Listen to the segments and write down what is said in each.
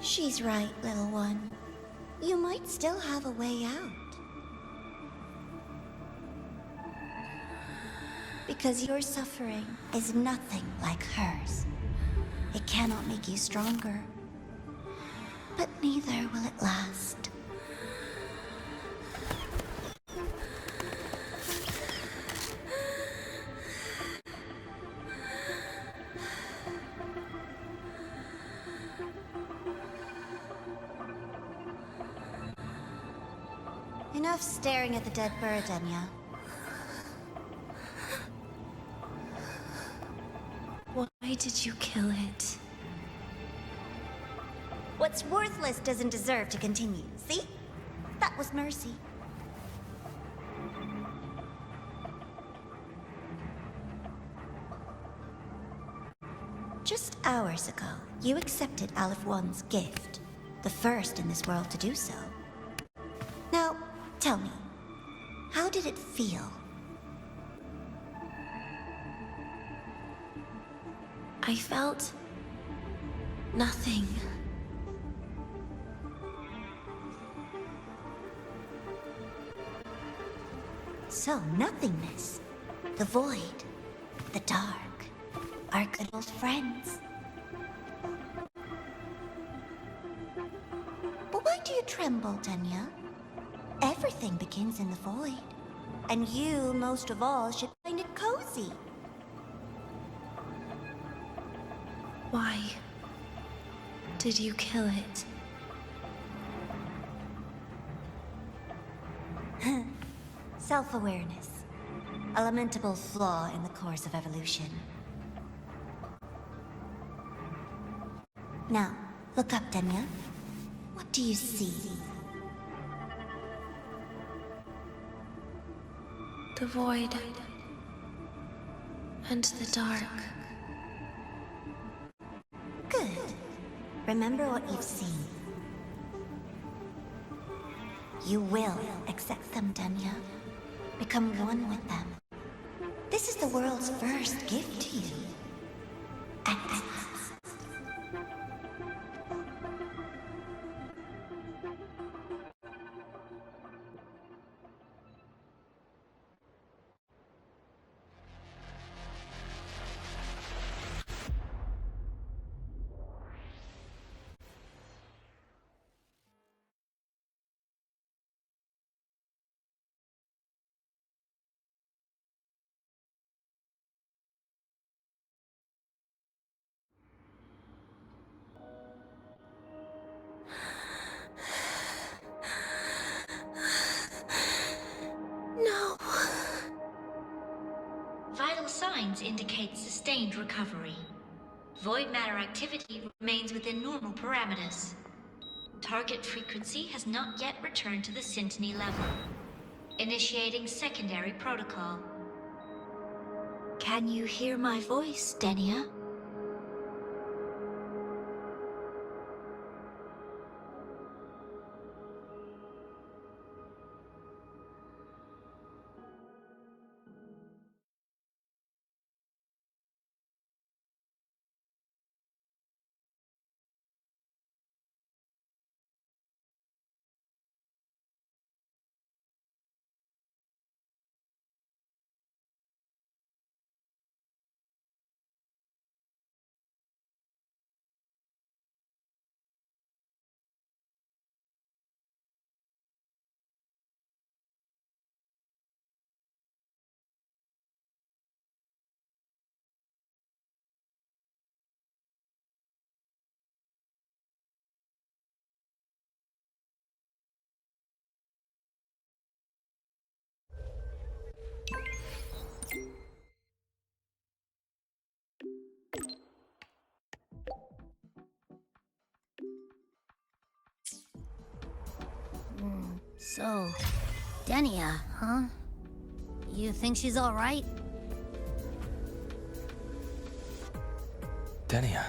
She's right, little one. You might still have a way out. Because your suffering is nothing like hers. It cannot make you stronger. But neither will it last. Enough staring at the dead bird, Enya. Why did you kill it? What's worthless doesn't deserve to continue, see? That was mercy. Just hours ago, you accepted Aleph One's gift, the first in this world to do so. Now, tell me, how did it feel? I felt nothing. So, nothingness, the void, the dark, our good old friends. But why do you tremble, Tenya? Everything begins in the void, and you, most of all, should find it cozy. Why did you kill it? Self-awareness. A lamentable flaw in the course of evolution. Now, look up, Tenya. What do you see? The void and the dark. Good. Remember what you've seen. You will accept them, Tenya. Become one with them. This is the world's first gift to you. Accept. No. Vital signs indicate sustained recovery. Void matter activity remains within normal parameters. Target frequency has not yet returned to the syntony level. Initiating secondary protocol. Can you hear my voice, Tenya? So, Denia, huh? You think she's alright? Denia.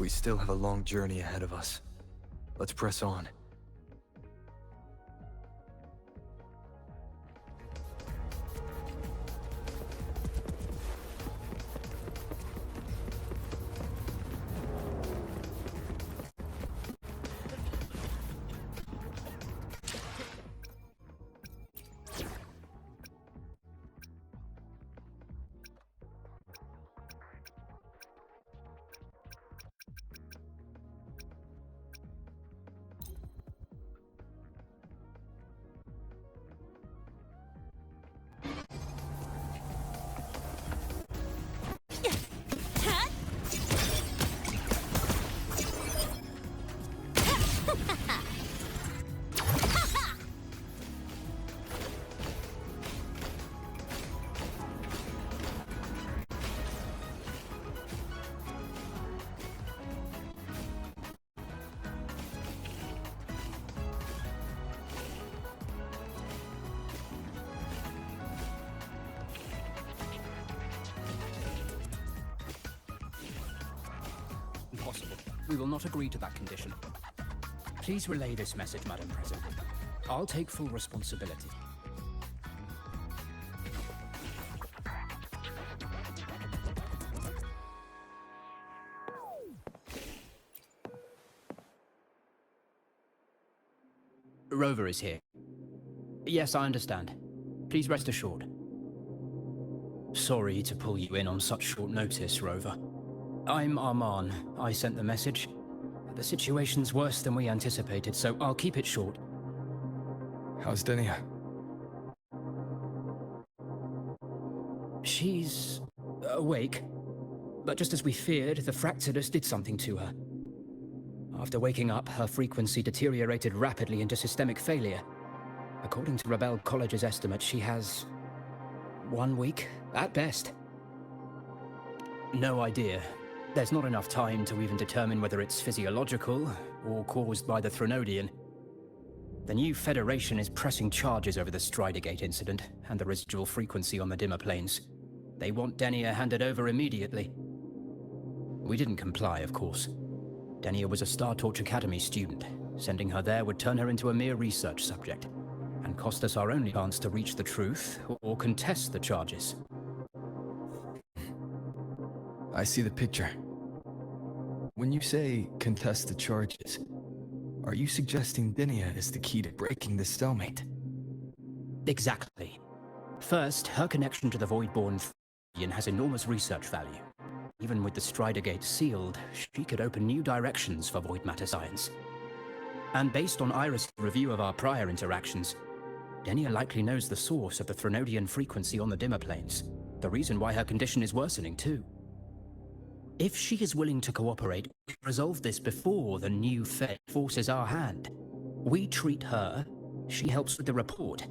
We still have a long journey ahead of us. Let's press on. Impossible. We will not agree to that condition. Please relay this message, Madam President. I'll take full responsibility. Rover is here. Yes, I understand. Please rest assured. Sorry to pull you in on such short notice, Rover. I'm Arman. I sent the message. The situation's worse than we anticipated, so I'll keep it short. How's Denia? She's awake. But just as we feared, the Fractalus did something to her. After waking up, her frequency deteriorated rapidly into systemic failure. According to Rebel College's estimate, she has 1 week, at best. No idea. There's not enough time to even determine whether it's physiological or caused by the Threnodian. The new Federation is pressing charges over the Stridergate incident and the residual frequency on the dimmer planes. They want Denia handed over immediately. We didn't comply, of course. Denia was a Star Torch Academy student. Sending her there would turn her into a mere research subject and cost us our only chance to reach the truth or contest the charges. I see the picture. When you say contest the charges, are you suggesting Denia is the key to breaking the stalemate? Exactly. First, her connection to the Voidborn has enormous research value. Even with the Stridergate sealed, she could open new directions for void matter science. And based on Iris' review of our prior interactions, Denia likely knows the source of the Threnodian frequency on the dimmer planes, the reason why her condition is worsening too. If she is willing to cooperate, we can resolve this before the new Fed forces our hand. We treat her, she helps with the report.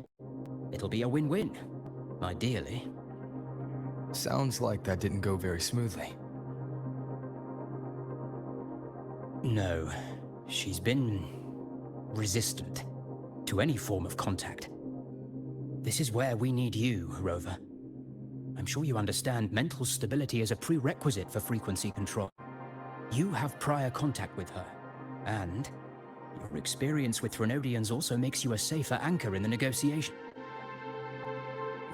It'll be a win-win, ideally. Sounds like that didn't go very smoothly. No, she's been resistant to any form of contact. This is where we need you, Rover. I'm sure you understand mental stability is a prerequisite for frequency control. You have prior contact with her, and your experience with Threnodians also makes you a safer anchor in the negotiation.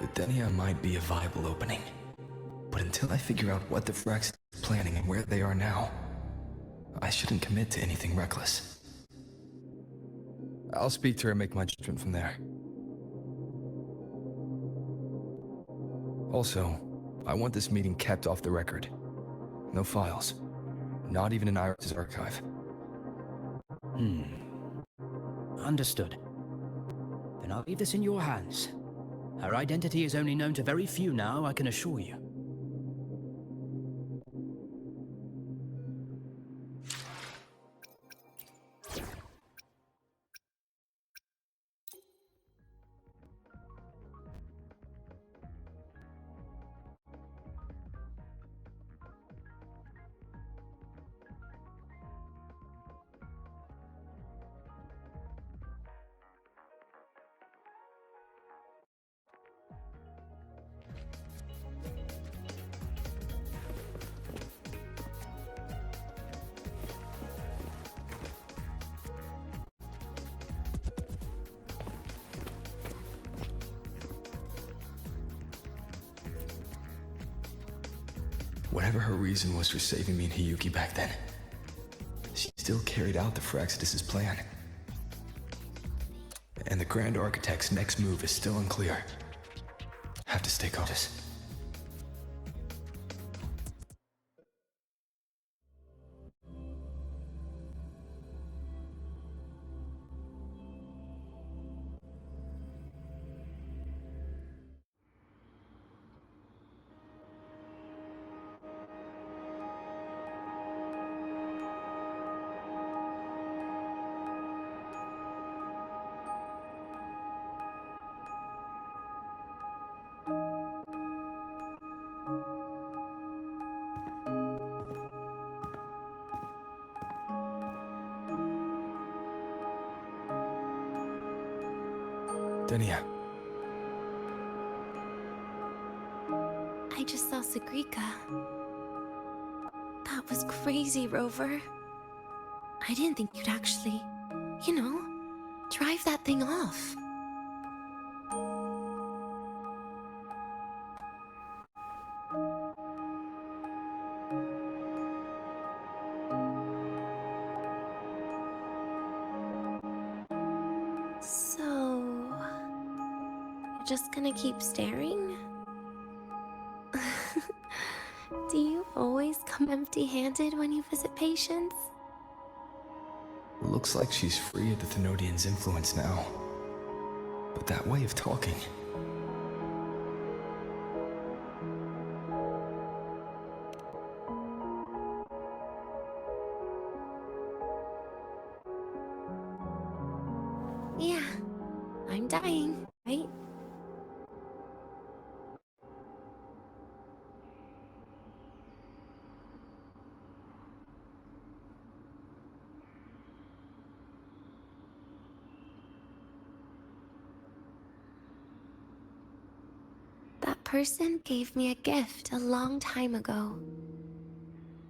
With Denia might be a viable opening, but until I figure out what the Frax is planning and where they are now, I shouldn't commit to anything reckless. I'll speak to her and make my judgment from there. Also, I want this meeting kept off the record. No files. Not even in Iris' archive. Understood. Then I'll leave this in your hands. Her identity is only known to very few now, I can assure you. Whatever her reason was for saving me and Hiyuki back then, she still carried out the Fraxidus' plan. And the Grand Architect's next move is still unclear. Have to stay cautious. Denia. I just saw Sagrika. That was crazy, Rover. I didn't think you'd actually, drive that thing off. So, you're just gonna keep staring? Do you always come empty-handed when you visit patients? Looks like she's free of the Thenodian's influence now. But that way of talking... Yeah, I'm dying, right? That person gave me a gift a long time ago.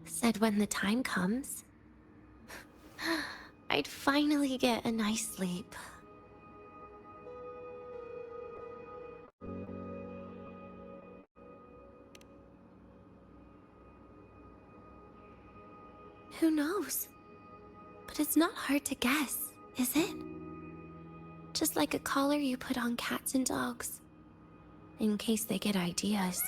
Said when the time comes, I'd finally get a nice sleep. Who knows? But it's not hard to guess, is it? Just like a collar you put on cats and dogs, in case they get ideas.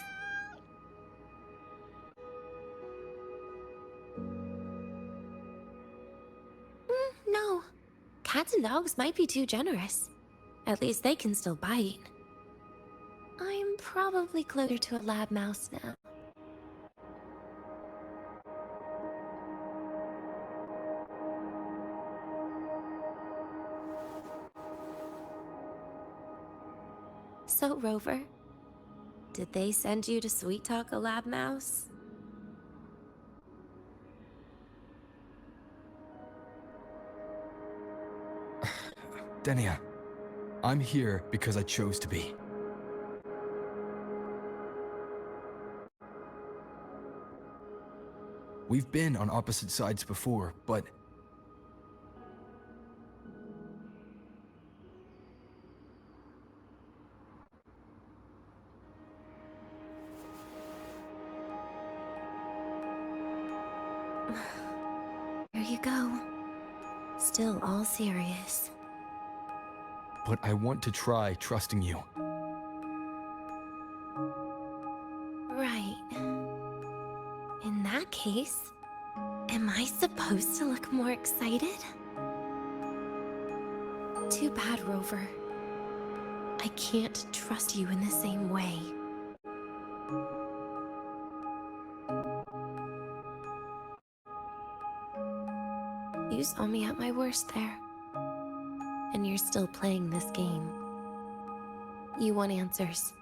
No. Cats and dogs might be too generous. At least they can still bite. I'm probably closer to a lab mouse now. So, Rover, did they send you to sweet talk a lab mouse? Denia, I'm here because I chose to be. We've been on opposite sides before, but... There you go. Still all serious. But I want to try trusting you. Right. In that case, am I supposed to look more excited? Too bad, Rover. I can't trust you in the same way. You saw me at my worst there. And you're still playing this game. You want answers.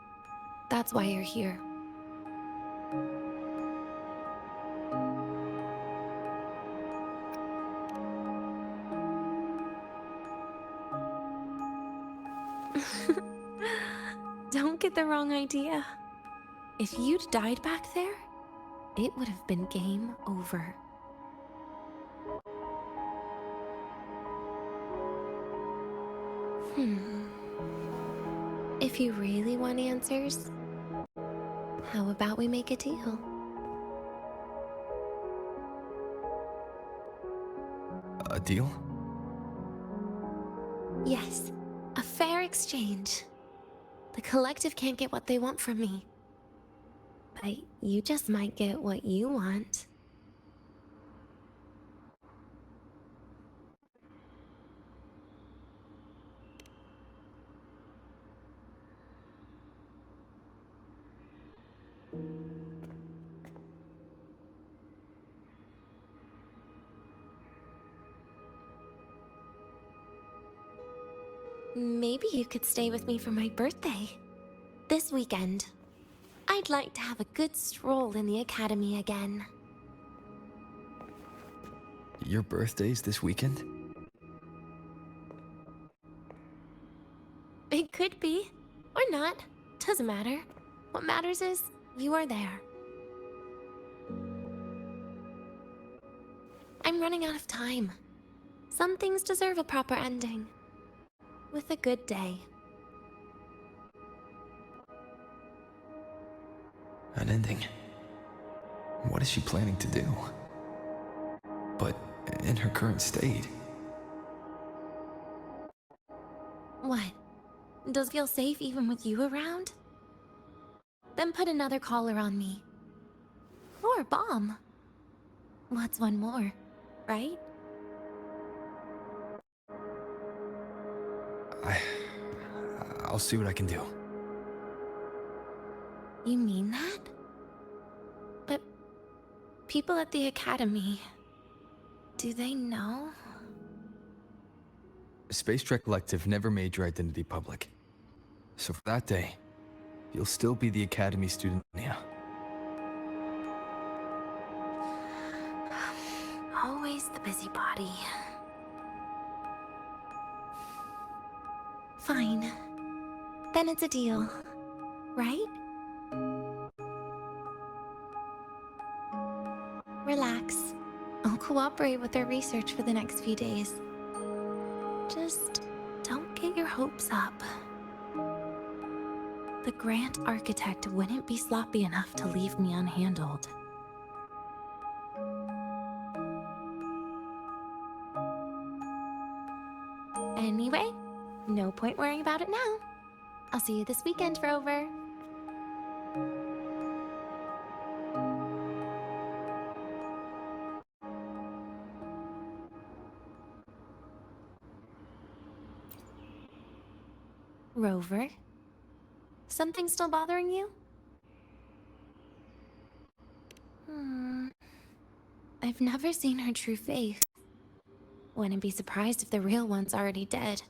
That's why you're here. Don't get the wrong idea. If you'd died back there, it would have been game over. If you really want answers, how about we make a deal? A deal? Yes, a fair exchange. The collective can't get what they want from me. But you just might get what you want. Maybe you could stay with me for my birthday. This weekend. I'd like to have a good stroll in the academy again. Your birthday's this weekend? It could be, or not. Doesn't matter. What matters is you are there. I'm running out of time. Some things deserve a proper ending. With a good day. An ending? What is she planning to do? But in her current state... What? Does it feel safe even with you around? Then put another collar on me. Or a bomb. What's one more, right? I'll see what I can do. You mean that? But people at the academy, do they know? Space Trek Collective never made your identity public. So for that day, you'll still be the Academy student, Nia. Always the busybody. Fine. Then it's a deal, right? Relax. I'll cooperate with their research for the next few days. Just don't get your hopes up. The Grant architect wouldn't be sloppy enough to leave me unhandled. Anyway, no point worrying about it now. I'll see you this weekend, Rover. Rover? Something still bothering you? I've never seen her true face. Wouldn't be surprised if the real one's already dead.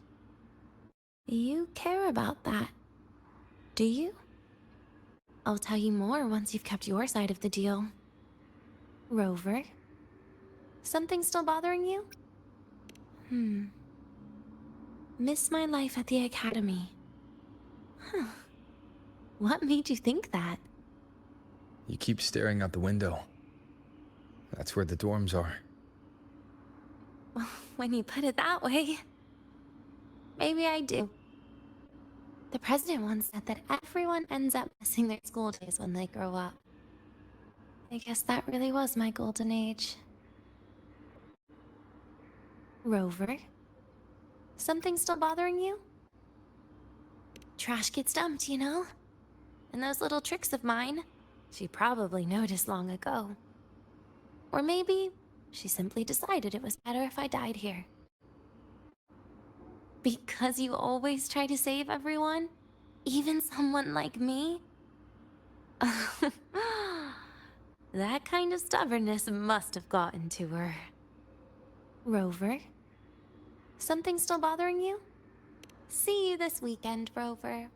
You care about that, do you? I'll tell you more once you've kept your side of the deal. Rover? Something still bothering you? Miss my life at the academy. Huh. What made you think that? You keep staring out the window. That's where the dorms are. Well, when you put it that way, maybe I do. The president once said that everyone ends up missing their school days when they grow up. I guess that really was my golden age. Rover? Something still bothering you? Trash gets dumped, you know? And those little tricks of mine, she probably noticed long ago. Or maybe she simply decided it was better if I died here. Because you always try to save everyone? Even someone like me? That kind of stubbornness must have gotten to her. Rover? Something still bothering you? See you this weekend, Rover.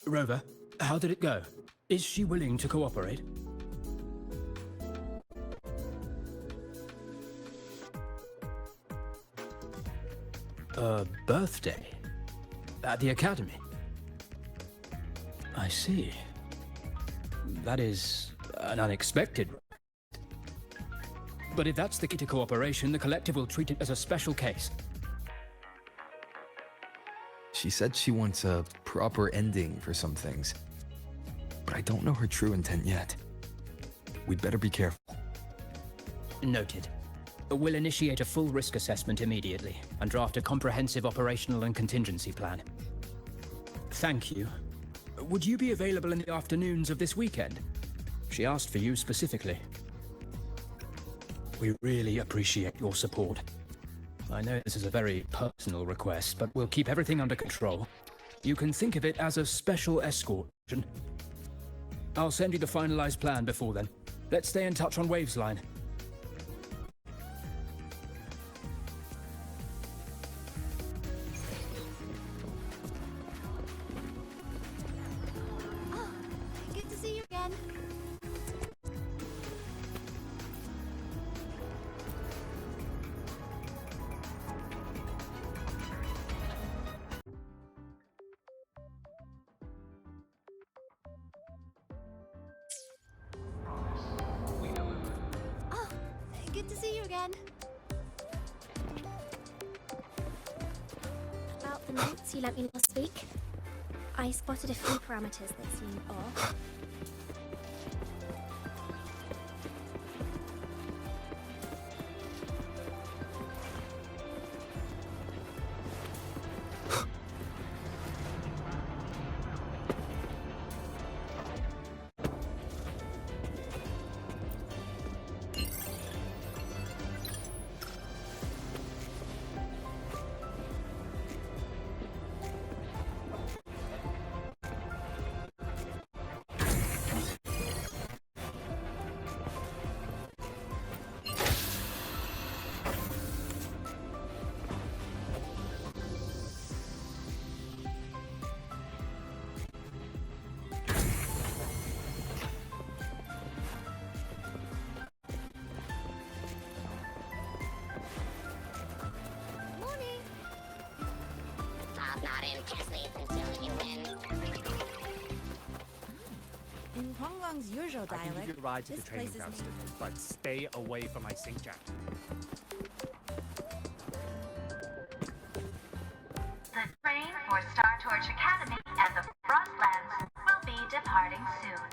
Rover, how did it go? Is she willing to cooperate? A birthday? At the academy? I see. That is an unexpected. But if that's the key to cooperation, the collective will treat it as a special case. She said she wants a proper ending for some things, but I don't know her true intent yet. We'd better be careful. Noted. We'll initiate a full risk assessment immediately and draft a comprehensive operational and contingency plan. Thank you. Would you be available in the afternoons of this weekend? She asked for you specifically. We really appreciate your support. I know this is a very personal request, but we'll keep everything under control. You can think of it as a special escort mission. I'll send you the finalized plan before then. Let's stay in touch on Waves line. Good to see you again. Oh, good to see you again. About the notes you lent me last week, I spotted a few parameters that seem off. In Huanglang's usual I can dialect, give you a ride to this the training place is grounds, named... but stay away from my sink jack. The train for Star Torch Academy and the Frostlands will be departing soon.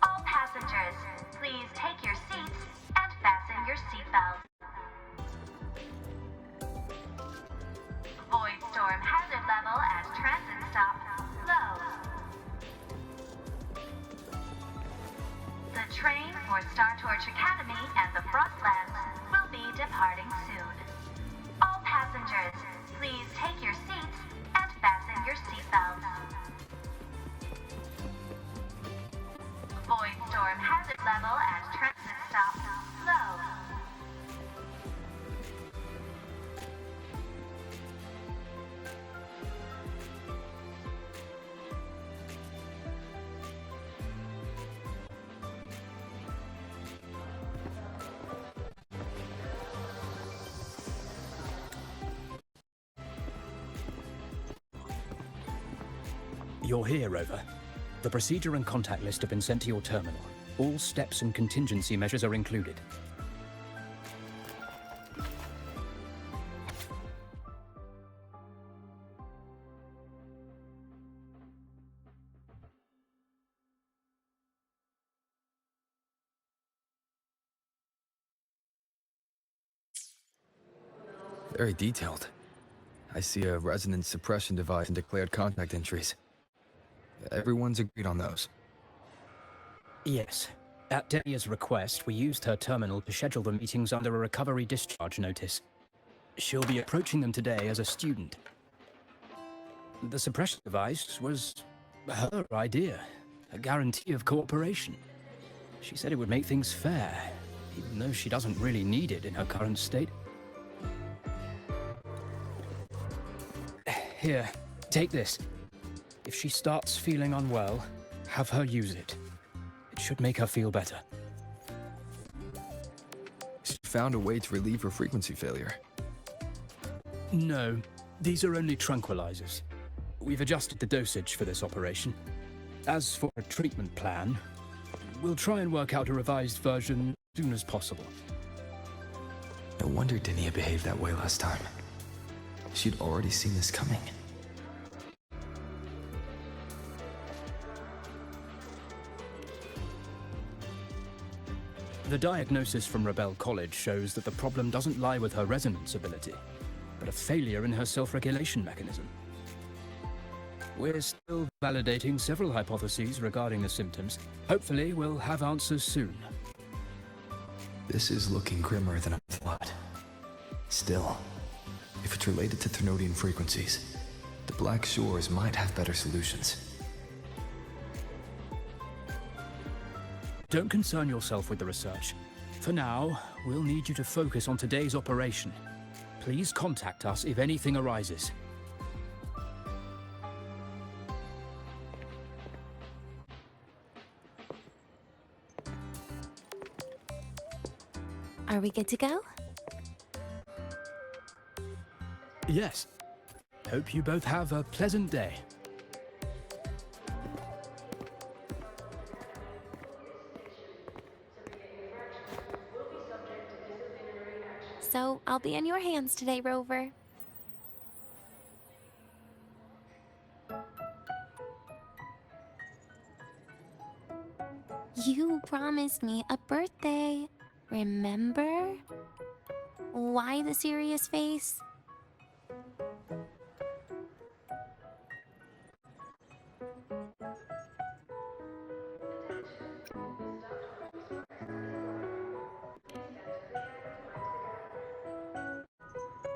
All passengers, please take your seats and fasten your seatbelts. Void storm hazard level at transit stop low. The train for Star Torch Academy and the Frostlands will be departing soon. All passengers, please take your seats and fasten your seatbelts. Void storm hazard level at transit stop low. You're here, Rover. The procedure and contact list have been sent to your terminal. All steps and contingency measures are included. Very detailed. I see a resonance suppression device and declared contact entries. Everyone's agreed on those. Yes. At Denia's request, we used her terminal to schedule the meetings under a recovery discharge notice. She'll be approaching them today as a student. The suppression device was her idea, a guarantee of cooperation. She said it would make things fair, even though she doesn't really need it in her current state. Here, take this. If she starts feeling unwell, have her use it. It should make her feel better. She found a way to relieve her frequency failure. No, these are only tranquilizers. We've adjusted the dosage for this operation. As for a treatment plan, we'll try and work out a revised version as soon as possible. No wonder Dinia behaved that way last time. She'd already seen this coming. The diagnosis from Rebel College shows that the problem doesn't lie with her resonance ability, but a failure in her self-regulation mechanism. We're still validating several hypotheses regarding the symptoms. Hopefully, we'll have answers soon. This is looking grimmer than I thought. Still, if it's related to Thernoidian frequencies, the Black Shores might have better solutions. Don't concern yourself with the research. For now, we'll need you to focus on today's operation. Please contact us if anything arises. Are we good to go? Yes. Hope you both have a pleasant day. So, I'll be in your hands today, Rover. You promised me a birthday, remember? Why the serious face?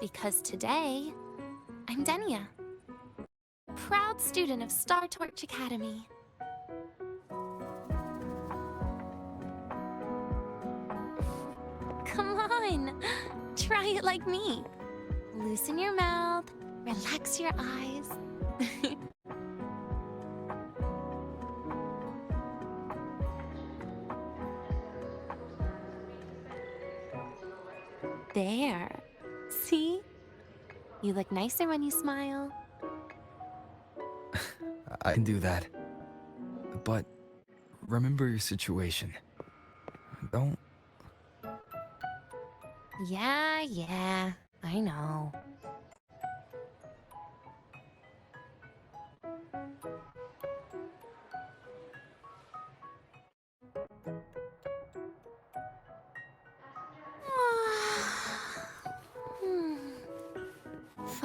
Because today, I'm Denia, proud student of Star Torch Academy. Come on, try it like me. Loosen your mouth, relax your eyes. There. See? You look nicer when you smile. I can do that. But remember your situation. Don't... Yeah, I know.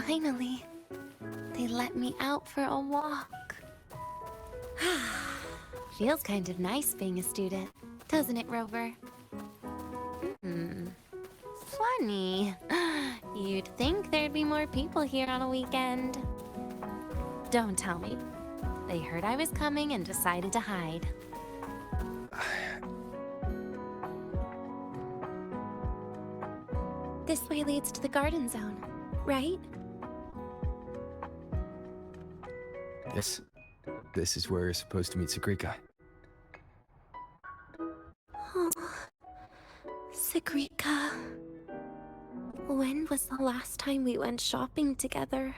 Finally, they let me out for a walk. Feels kind of nice being a student, doesn't it, Rover? Funny. You'd think there'd be more people here on a weekend. Don't tell me. They heard I was coming and decided to hide. This way leads to the garden zone, right? This is where you're supposed to meet Sagrika. Oh, Sagrika. When was the last time we went shopping together?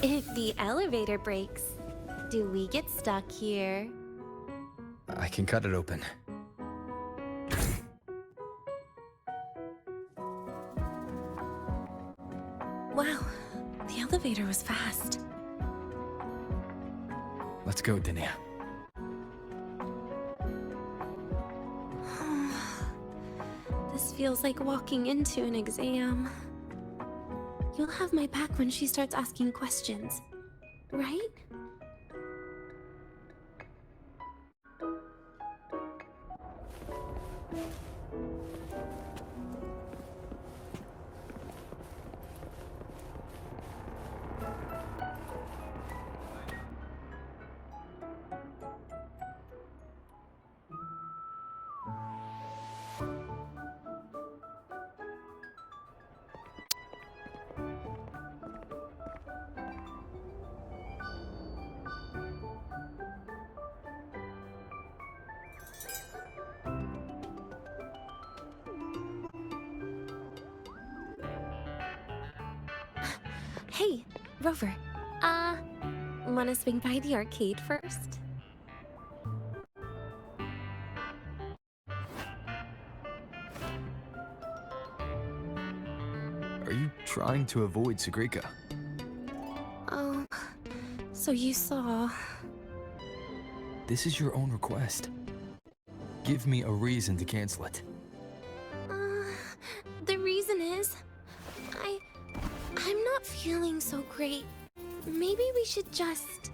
If the elevator breaks, do we get stuck here? I can cut it open. Wow, the elevator was fast. Let's go, Dinia. This feels like walking into an exam. You'll have my back when she starts asking questions, right? Hey, Rover. Wanna swing by the arcade first? Are you trying to avoid Sagrika? Oh, so you saw... This is your own request. Give me a reason to cancel it. The reason is... I'm not feeling so great. Maybe we should just...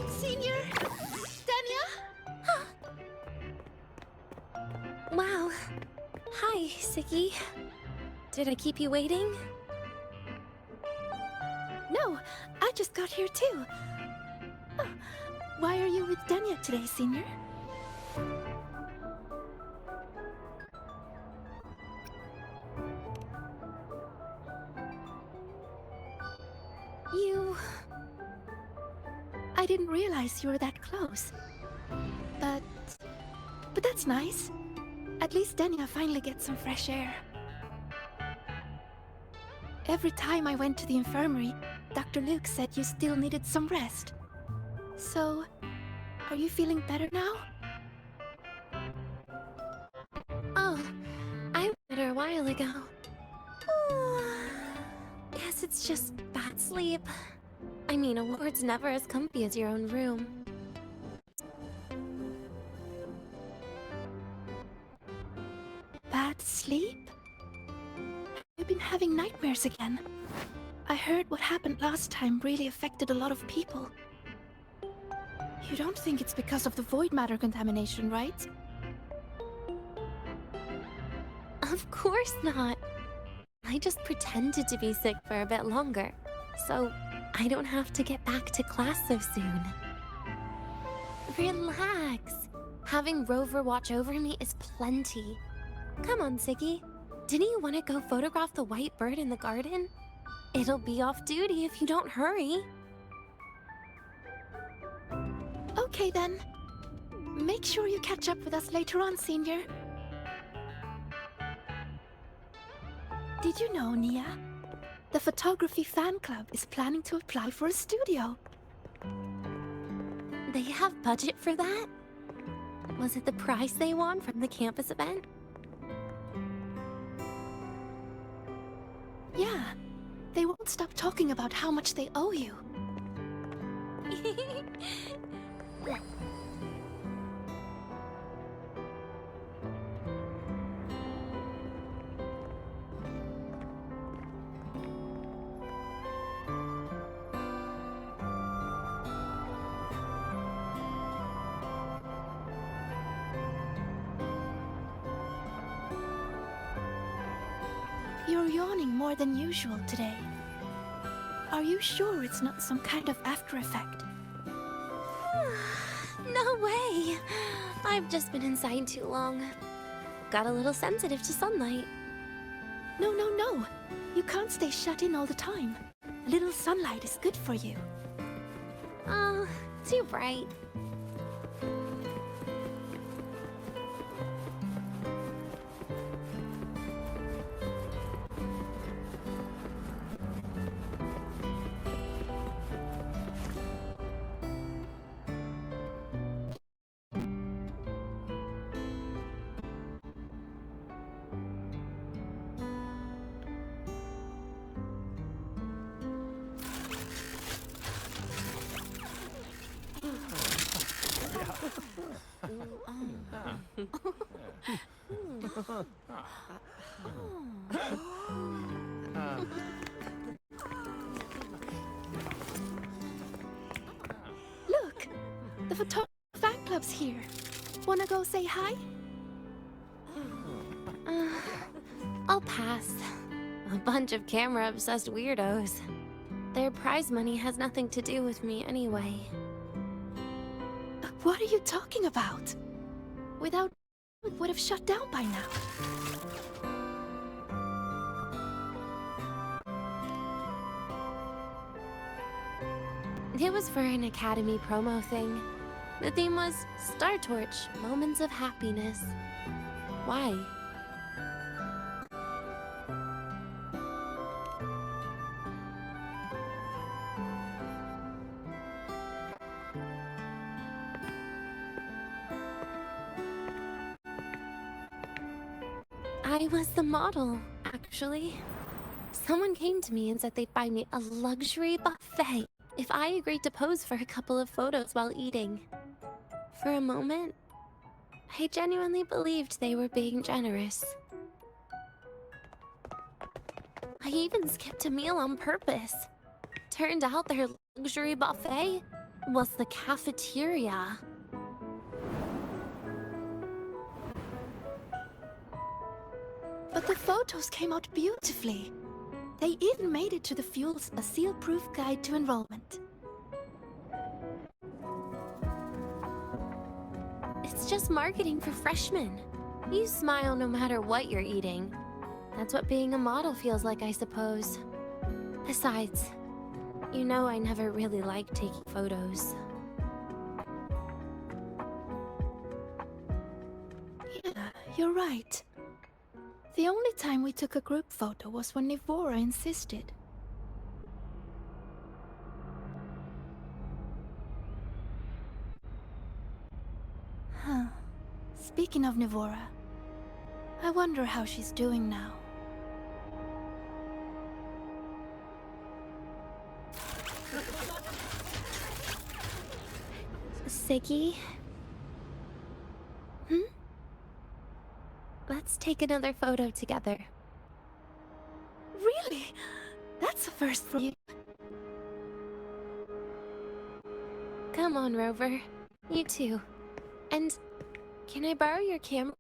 Senior? Danya? Wow. Hi, Siggy. Did I keep you waiting? No, I just got here too. Oh, why are you with Danya today, Senior? I didn't realize you were that close. But that's nice. At least Danya finally gets some fresh air. Every time I went to the infirmary, Dr. Luke said you still needed some rest. So, are you feeling better now? Oh, I went there a while ago. Guess it's just bad sleep. I mean, a ward's never as comfy as your own room. Bad sleep? You've been having nightmares again. I heard what happened last time really affected a lot of people. You don't think it's because of the void matter contamination, right? Of course not. I just pretended to be sick for a bit longer, so I don't have to get back to class so soon. Relax. Having Rover watch over me is plenty. Come on, Siggy. Didn't you want to go photograph the white bird in the garden? It'll be off duty if you don't hurry. Okay then. Make sure you catch up with us later on, Senior. Did you know, Nia? The photography fan club is planning to apply for a studio. They have budget for that? Was it the prize they won from the campus event? Yeah. They won't stop talking about how much they owe you. You're yawning more than usual today. Are you sure it's not some kind of after effect? No way! I've just been inside too long. Got a little sensitive to sunlight. No. You can't stay shut in all the time. A little sunlight is good for you. Oh, too bright. Look! The photography fan club's here. Wanna go say hi? I'll pass. A bunch of camera-obsessed weirdos. Their prize money has nothing to do with me anyway. What are you talking about? Without it would have shut down by now. It was for an Academy promo thing. The theme was Star Torch, Moments of Happiness. Why? I was the model, actually. Someone came to me and said they'd buy me a luxury buffet if I agreed to pose for a couple of photos while eating. For a moment, I genuinely believed they were being generous. I even skipped a meal on purpose. Turned out their luxury buffet was the cafeteria. But the photos came out beautifully. They even made it to the Fuel's A Seal-Proof Guide to Enrollment. It's just marketing for freshmen. You smile no matter what you're eating. That's what being a model feels like, I suppose. Besides, you know I never really liked taking photos. Yeah, you're right. The only time we took a group photo was when Nivora insisted. Huh. Speaking of Nivora, I wonder how she's doing now. Siggy? Let's take another photo together. Really? That's a first for you. Come on, Rover. You too. And can I borrow your camera?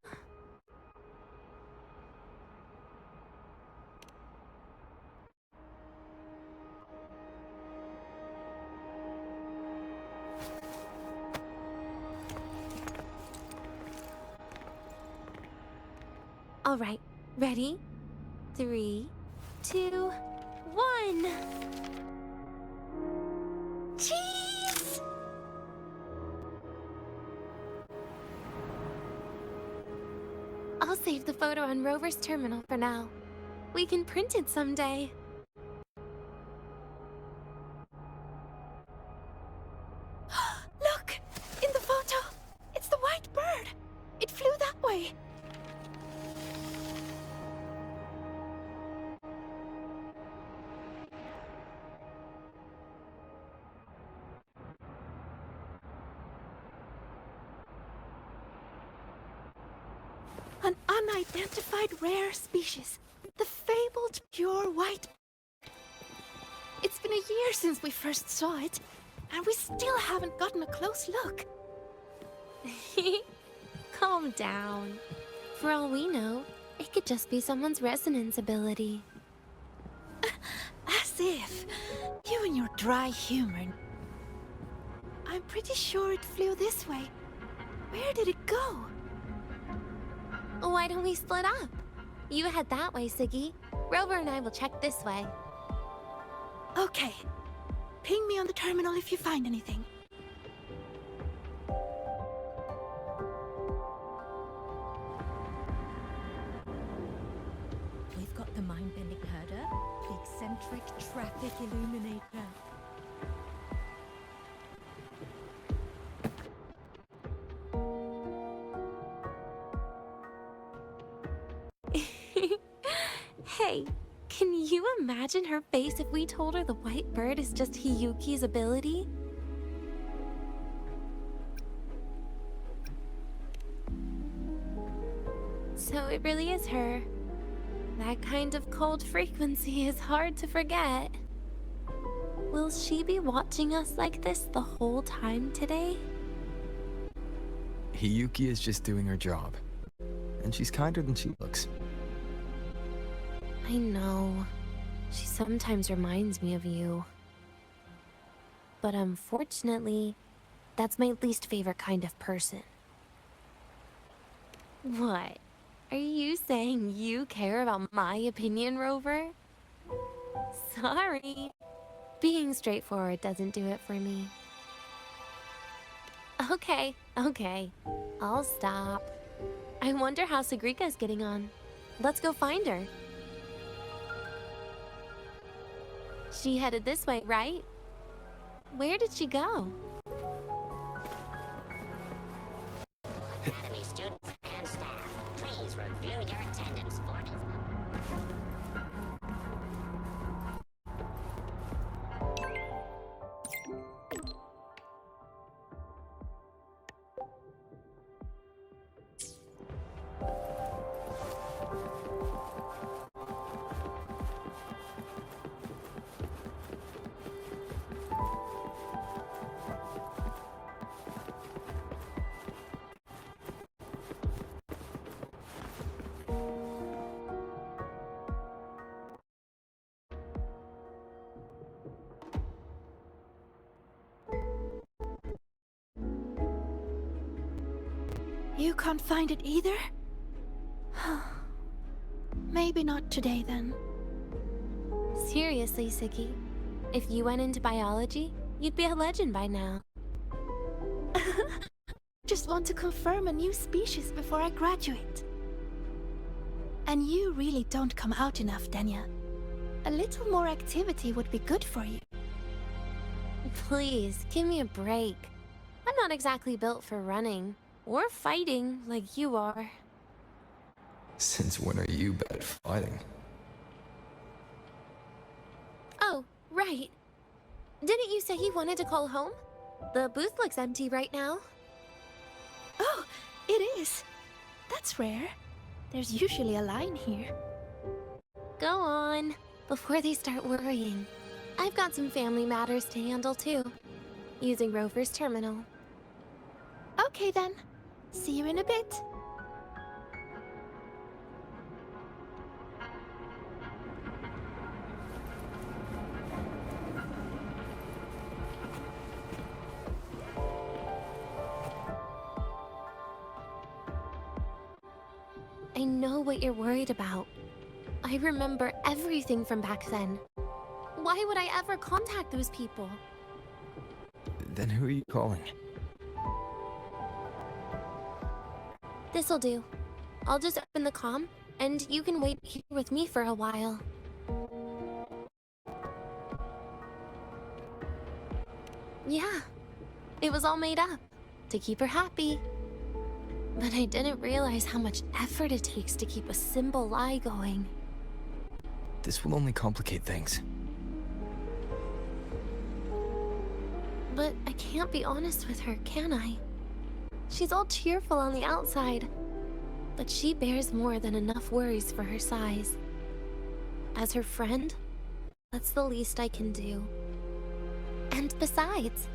All right, ready? 3, 2, 1. Cheese! I'll save the photo on Rover's terminal for now. We can print it someday. Look! In the photo! It's the white bird! It flew that way! An unidentified rare species. The fabled pure white. It's been a year since we first saw it, and we still haven't gotten a close look. Calm down. For all we know, it could just be someone's resonance ability. As if. You and your dry humor. I'm pretty sure it flew this way. Where did it go? Why don't we split up? You head that way, Siggy. Rover and I will check this way. Okay. Ping me on the terminal if you find anything. We've got the mind-bending herder, the eccentric traffic illuminator. Hey, can you imagine her face if we told her the white bird is just Hiyuki's ability? So it really is her. That kind of cold frequency is hard to forget. Will she be watching us like this the whole time today? Hiyuki is just doing her job. And she's kinder than she looks. I know. She sometimes reminds me of you. But unfortunately, that's my least favorite kind of person. What? Are you saying you care about my opinion, Rover? Sorry. Being straightforward doesn't do it for me. Okay. I'll stop. I wonder how Sagrika's getting on. Let's go find her. She headed this way, right? Where did she go? Academy students and staff, please review your attendance. You can't find it either? Maybe not today then. Seriously, Siki. If you went into biology, you'd be a legend by now. Just want to confirm a new species before I graduate. And you really don't come out enough, Denya. A little more activity would be good for you. Please, give me a break. I'm not exactly built for running or fighting like you are. Since when are you bad at fighting? Oh, right. Didn't you say you wanted to call home? The booth looks empty right now. Oh, it is. That's rare. There's usually a line here. Go on, before they start worrying. I've got some family matters to handle too, using Rover's terminal. Okay then. See you in a bit. I know what you're worried about. I remember everything from back then. Why would I ever contact those people? Then who are you calling? This'll do. I'll just open the comm, and you can wait here with me for a while. Yeah, it was all made up, to keep her happy. But I didn't realize how much effort it takes to keep a simple lie going. This will only complicate things. But I can't be honest with her, can I? She's all cheerful on the outside, but she bears more than enough worries for her size. As her friend, that's the least I can do. And besides,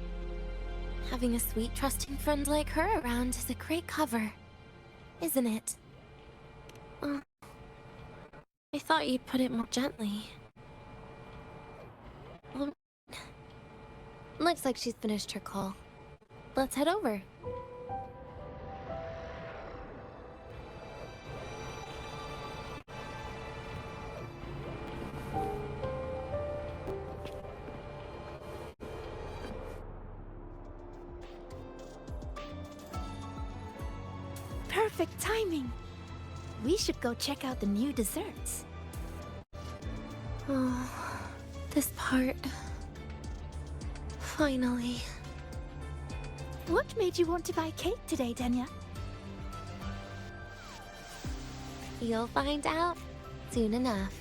having a sweet, trusting friend like her around is a great cover, isn't it? I thought you'd put it more gently. Well, looks like she's finished her call. Let's head over. Perfect timing. We should go check out the new desserts. Oh, this part. Finally. What made you want to buy cake today, Denya? You'll find out soon enough.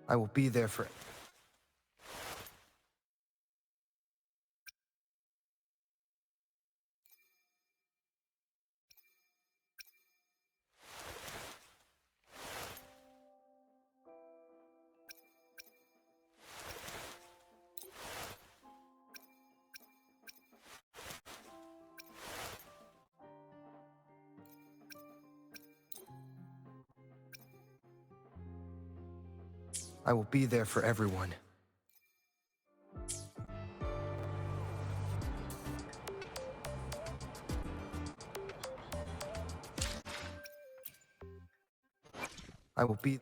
I will be there for... I will be there for everyone. I will be...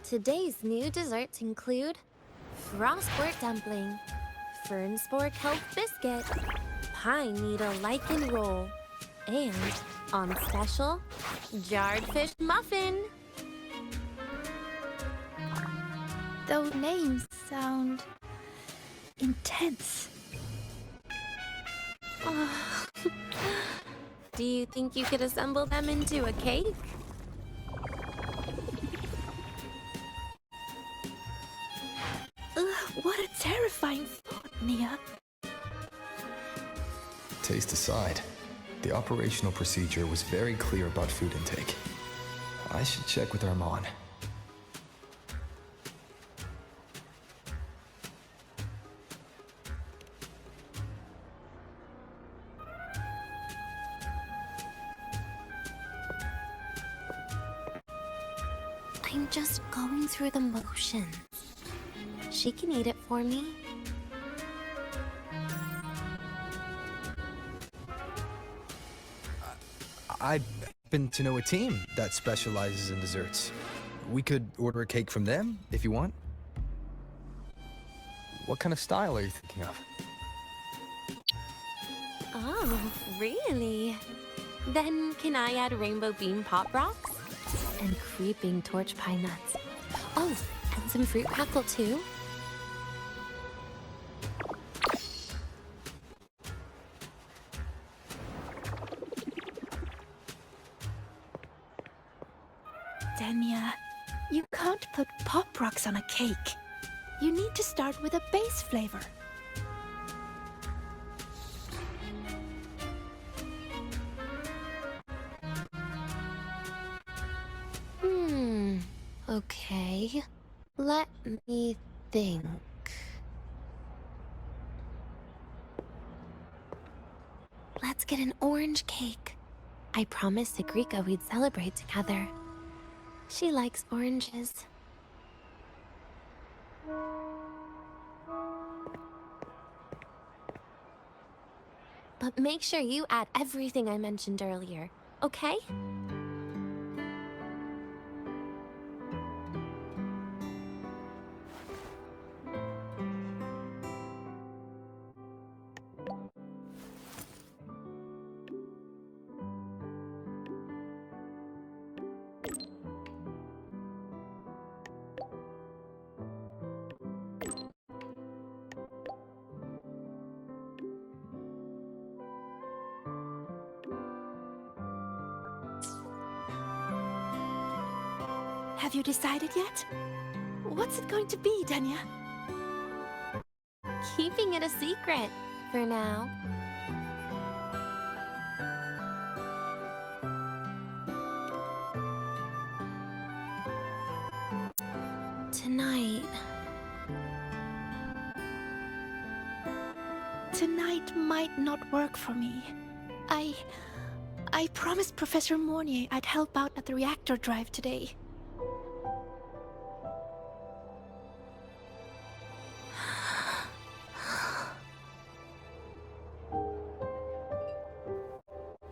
Today's new desserts include Frostwort Dumpling, Fern Spore Kelp Biscuit, Pine Needle Lichen Roll, and, on special, Jarred Fish Muffin. Those names sound intense. Do you think you could assemble them into a cake? What a terrifying thought, Nia. Taste aside, the operational procedure was very clear about food intake. I should check with Armand. I'm just going through the motions. She can eat it for me. I happen to know a team that specializes in desserts. We could order a cake from them, if you want. What kind of style are you thinking of? Oh, really? Then can I add rainbow bean pop rocks? And creeping torch pine nuts. Oh, and some fruit crackle too? Dania, you can't put pop rocks on a cake. You need to start with a base flavor. Okay. Let me think. Let's get an orange cake. I promised Sigrika we'd celebrate together. She likes oranges. But make sure you add everything I mentioned earlier, okay? Have you decided yet? What's it going to be, Dania? Keeping it a secret for now. Tonight might not work for me. I promised Professor Mornier I'd help out at the reactor drive today.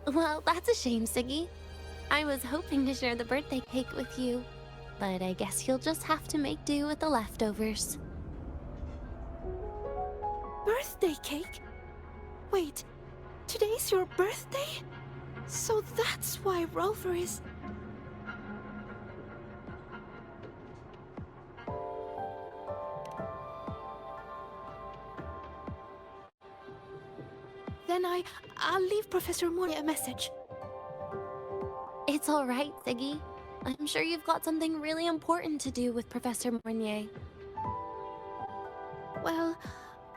Well, that's a shame, Siggy. I was hoping to share the birthday cake with you, but I guess you'll just have to make do with the leftovers. Birthday cake? Wait, today's your birthday? So that's why Rover is... Then I'll leave Professor Mornier a message. It's all right, Siggy. I'm sure you've got something really important to do with Professor Mornier. Well,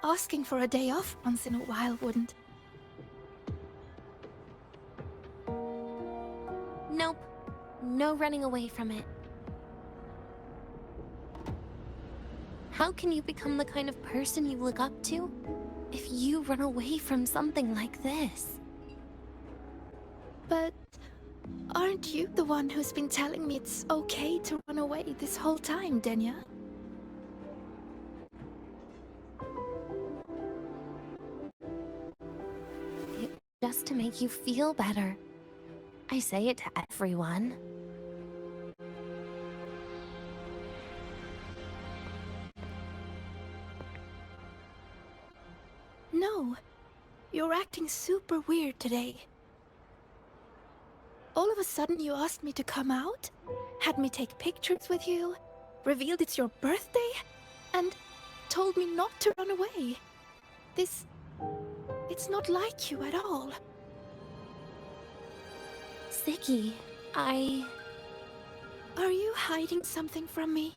asking for a day off once in a while wouldn't. Nope. No running away from it. How can you become the kind of person you look up to if you run away from something like this? But aren't you the one who's been telling me it's okay to run away this whole time, Dania? Just to make you feel better. I say it to everyone. know. You're acting super weird today. All of a sudden you asked me to come out, had me take pictures with you, revealed it's your birthday, and told me not to run away. It's not like you at all. Ziggy, Are you hiding something from me?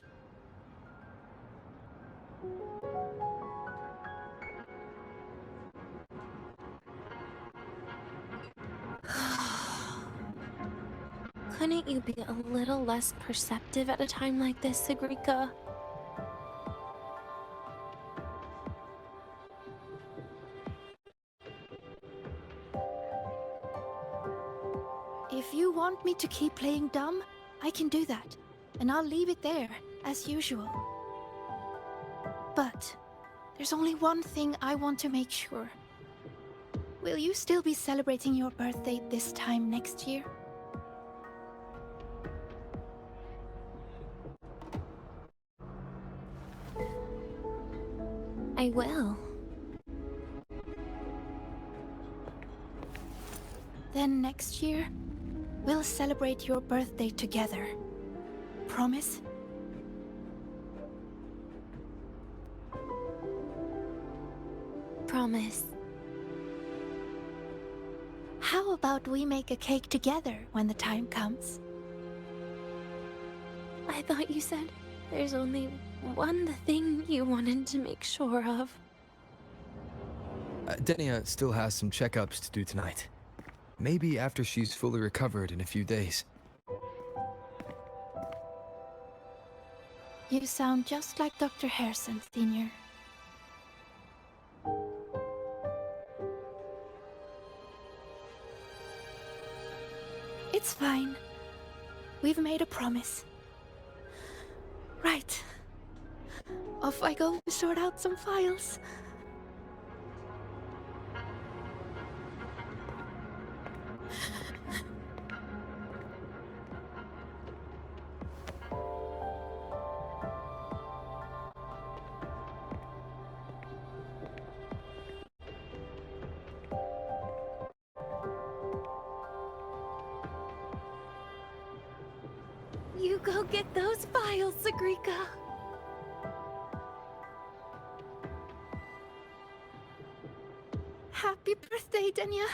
Couldn't you be a little less perceptive at a time like this, Sigrika? If you want me to keep playing dumb, I can do that. And I'll leave it there, as usual. But there's only one thing I want to make sure. Will you still be celebrating your birthday this time next year? I will. Then next year, we'll celebrate your birthday together. Promise? Promise. How about we make a cake together when the time comes? I thought you said there's only one thing you wanted to make sure of. Denia still has some checkups to do tonight. Maybe after she's fully recovered in a few days. You sound just like Dr. Harrison, Senior. It's fine. We've made a promise. Right. Off I go to sort out some files. You go get those files, Sigrika. Happy birthday, Denia.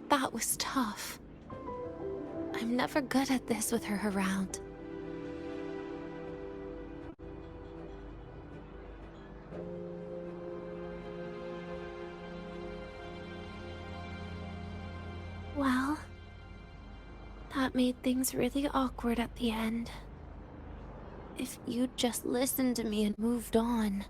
That was tough. I'm never good at this with her around. Well, that made things really awkward at the end. If you'd just listened to me and moved on.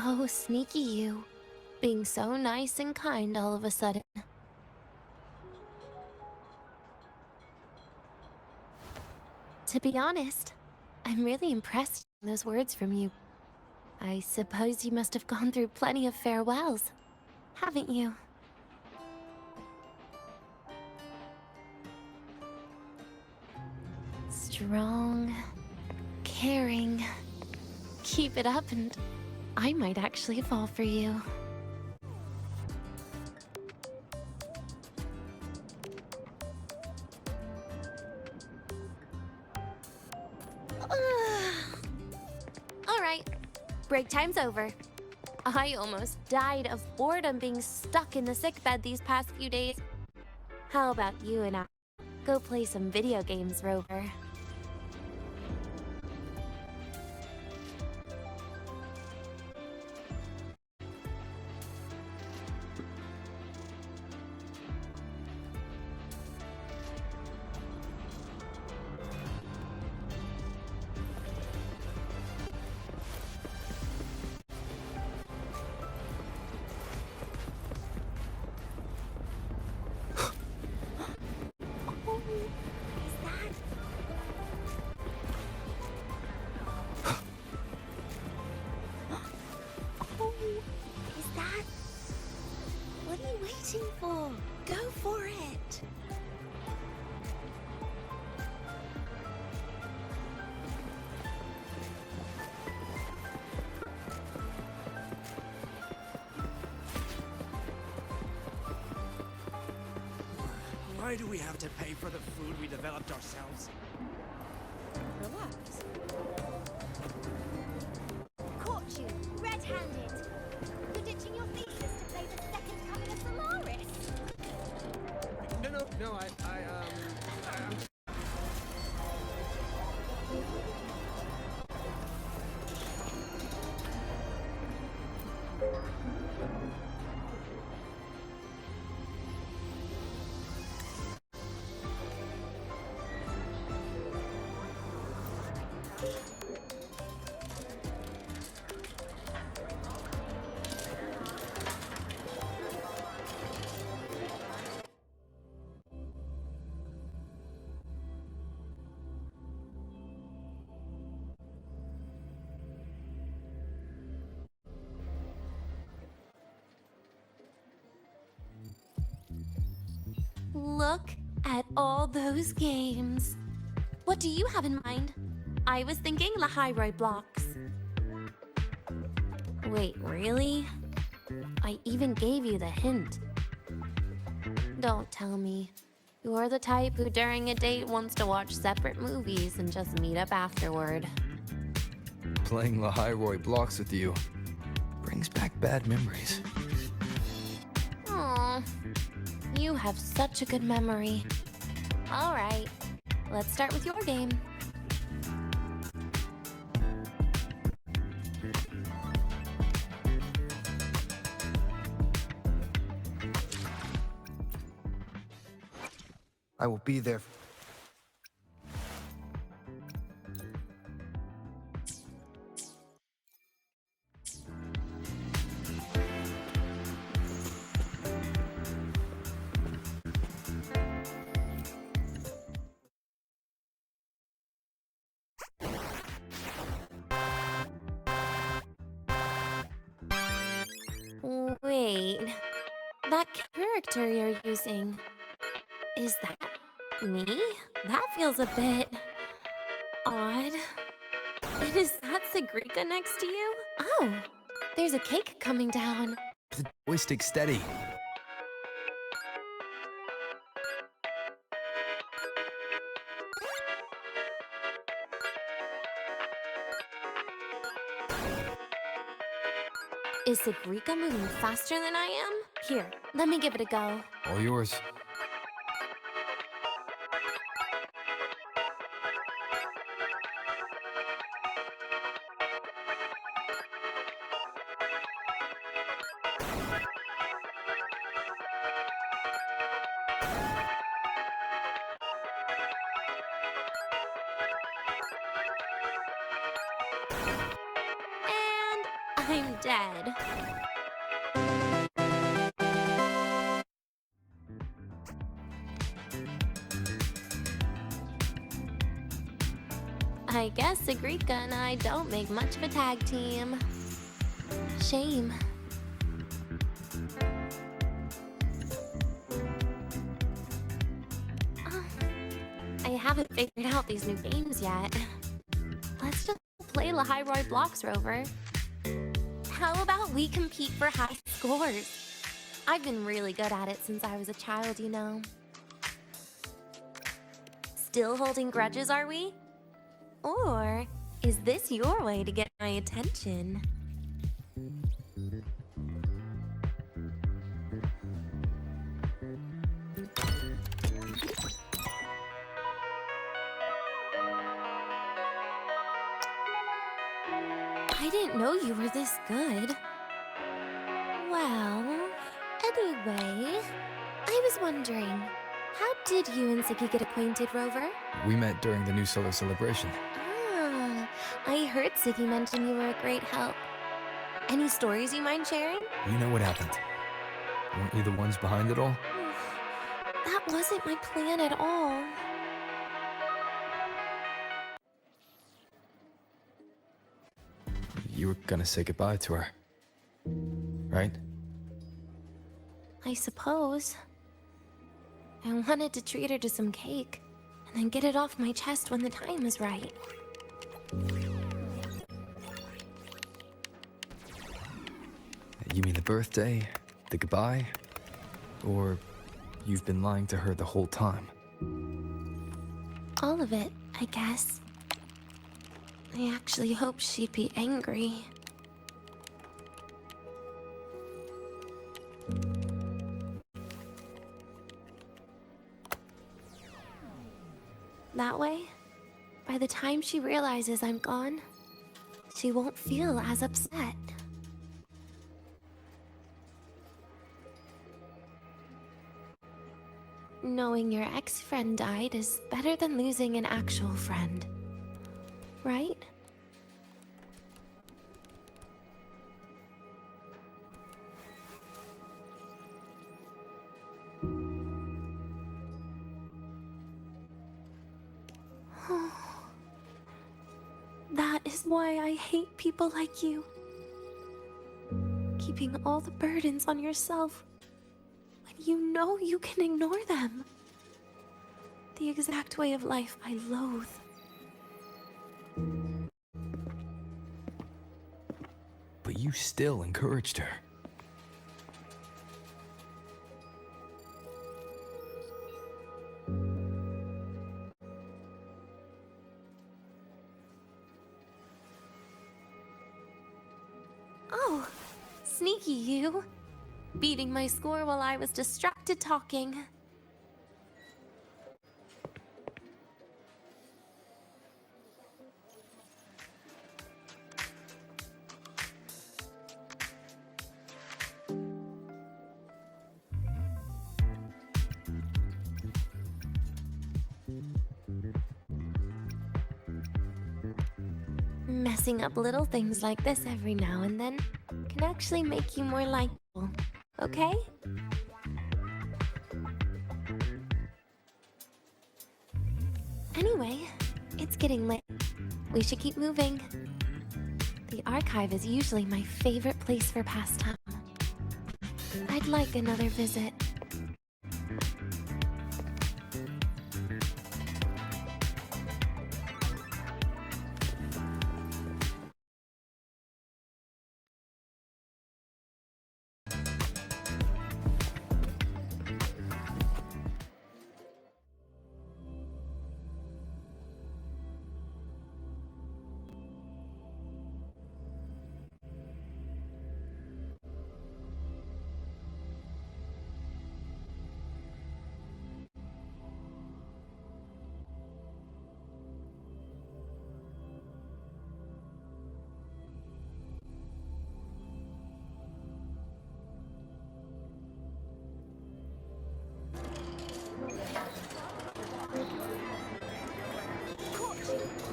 Oh, sneaky you. Being so nice and kind all of a sudden. To be honest, I'm really impressed by those words from you. I suppose you must have gone through plenty of farewells, haven't you? Strong, caring. Keep it up and I might actually fall for you. Alright, break time's over. I almost died of boredom being stuck in the sickbed these past few days. How about you and I go play some video games, Rover? waiting for? Go for it! Why do we have to pay for the food we developed ourselves? Relax. Caught you, red-handed. You're ditching your thesis to play the second coming of Solaris. No, Look at all those games. What do you have in mind? I was thinking Lahiroi blocks. Wait, really? I even gave you the hint. Don't tell me. You're the type who during a date wants to watch separate movies and just meet up afterward. Playing Lahiroi blocks with you brings back bad memories. Aw, you have such a good memory. All right, let's start with your game. I will be there. Wait, that character you're using, is that me? That feels a bit odd. And is that Sigrika next to you? Oh, there's a cake coming down. The joystick steady. Is Sigrika moving faster than I am? Here, let me give it a go. All yours. And I'm dead. I guess Sigrika and I don't make much of a tag team. Shame. I haven't figured out these new games yet. Let's just play Lahiroi blocks, Rover. How about we compete for high scores? I've been really good at it since I was a child, you know. Still holding grudges, are we? Or is this your way to get my attention? I didn't know you were this good. Well, anyway, I was wondering, how did you and Ziggy get acquainted, Rover? We met during the New Solar Celebration. Ah, I heard Ziggy mention you were a great help. Any stories you mind sharing? You know what happened. Weren't you the ones behind it all? That wasn't my plan at all. You were gonna say goodbye to her. Right? I suppose. I wanted to treat her to some cake, and then get it off my chest when the time is right. You mean the birthday, the goodbye, or you've been lying to her the whole time? All of it, I guess. I actually hoped she'd be angry. That way, by the time she realizes I'm gone, she won't feel as upset. Knowing your ex-friend died is better than losing an actual friend, right? That is why I hate people like you. Keeping all the burdens on yourself when you know you can ignore them. The exact way of life I loathe. But you still encouraged her. Oh, sneaky you. Beating my score while I was distracted talking. Messing up little things like this every now and then can actually make you more likable, okay? Anyway, it's getting late. We should keep moving. The archive is usually my favorite place for pastime. I'd like another visit.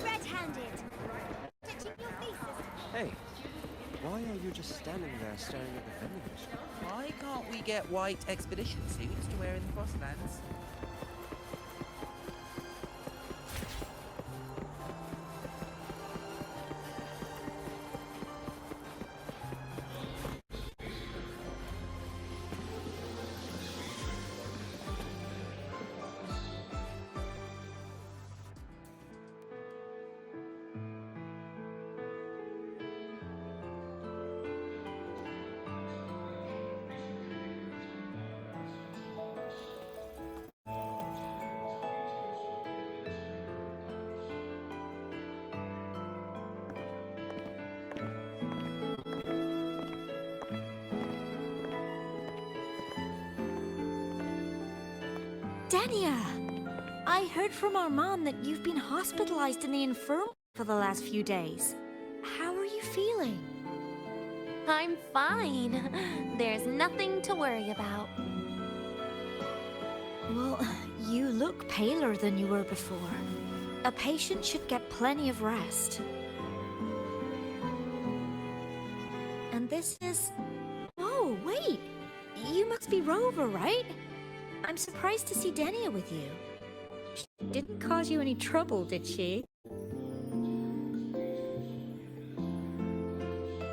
Red-handed! Ditching your thesis. Hey, why are you just standing there staring at the vending machine? Why can't we get white expedition suits to wear in the Frostlands? Dania! I heard from our mom that you've been hospitalized in the infirmary for the last few days. How are you feeling? I'm fine. There's nothing to worry about. Well, you look paler than you were before. A patient should get plenty of rest. And this is... Oh, wait! You must be Rover, right? I'm surprised to see Dania with you. She didn't cause you any trouble, did she?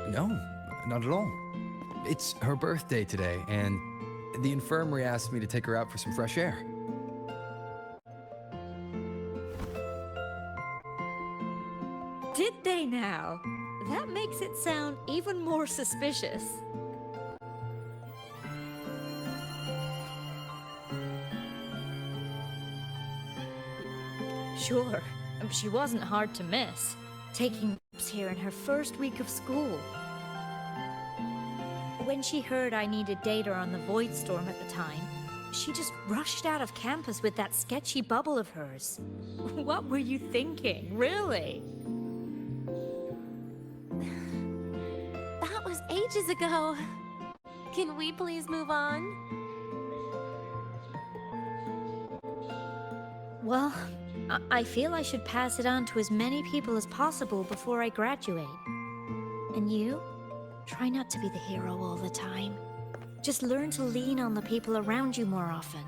No, not at all. It's her birthday today, and The infirmary asked me to take her out for some fresh air. Did they now? That makes it sound even more suspicious. Sure, she wasn't hard to miss, taking naps here in her first week of school. When she heard I needed data on the Void Storm at the time, she just rushed out of campus with that sketchy bubble of hers. What were you thinking, really? That was ages ago. Can we please move on? Well, I feel I should pass it on to as many people as possible before I graduate. And you? Try not to be the hero all the time. Just learn to lean on the people around you more often.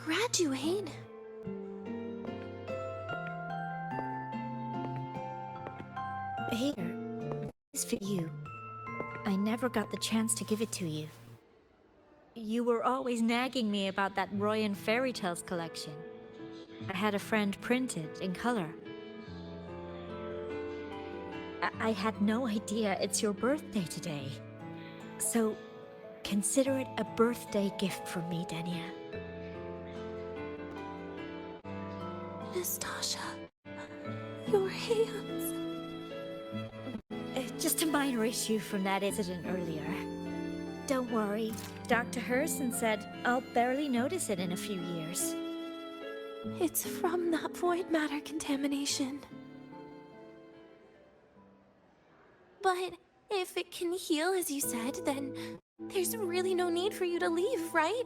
Graduate? Here, this is for you. I never got the chance to give it to you. You were always nagging me about that Roy and Fairy Tales collection. I had a friend print it in color. I had no idea it's your birthday today. So, consider it a birthday gift from me, Denia. Nastasha, your hands. Just a minor issue from that incident earlier. Don't worry, Dr. Herson said I'll barely notice it in a few years. It's from that void matter contamination. But if it can heal, as you said, then there's really no need for you to leave, right?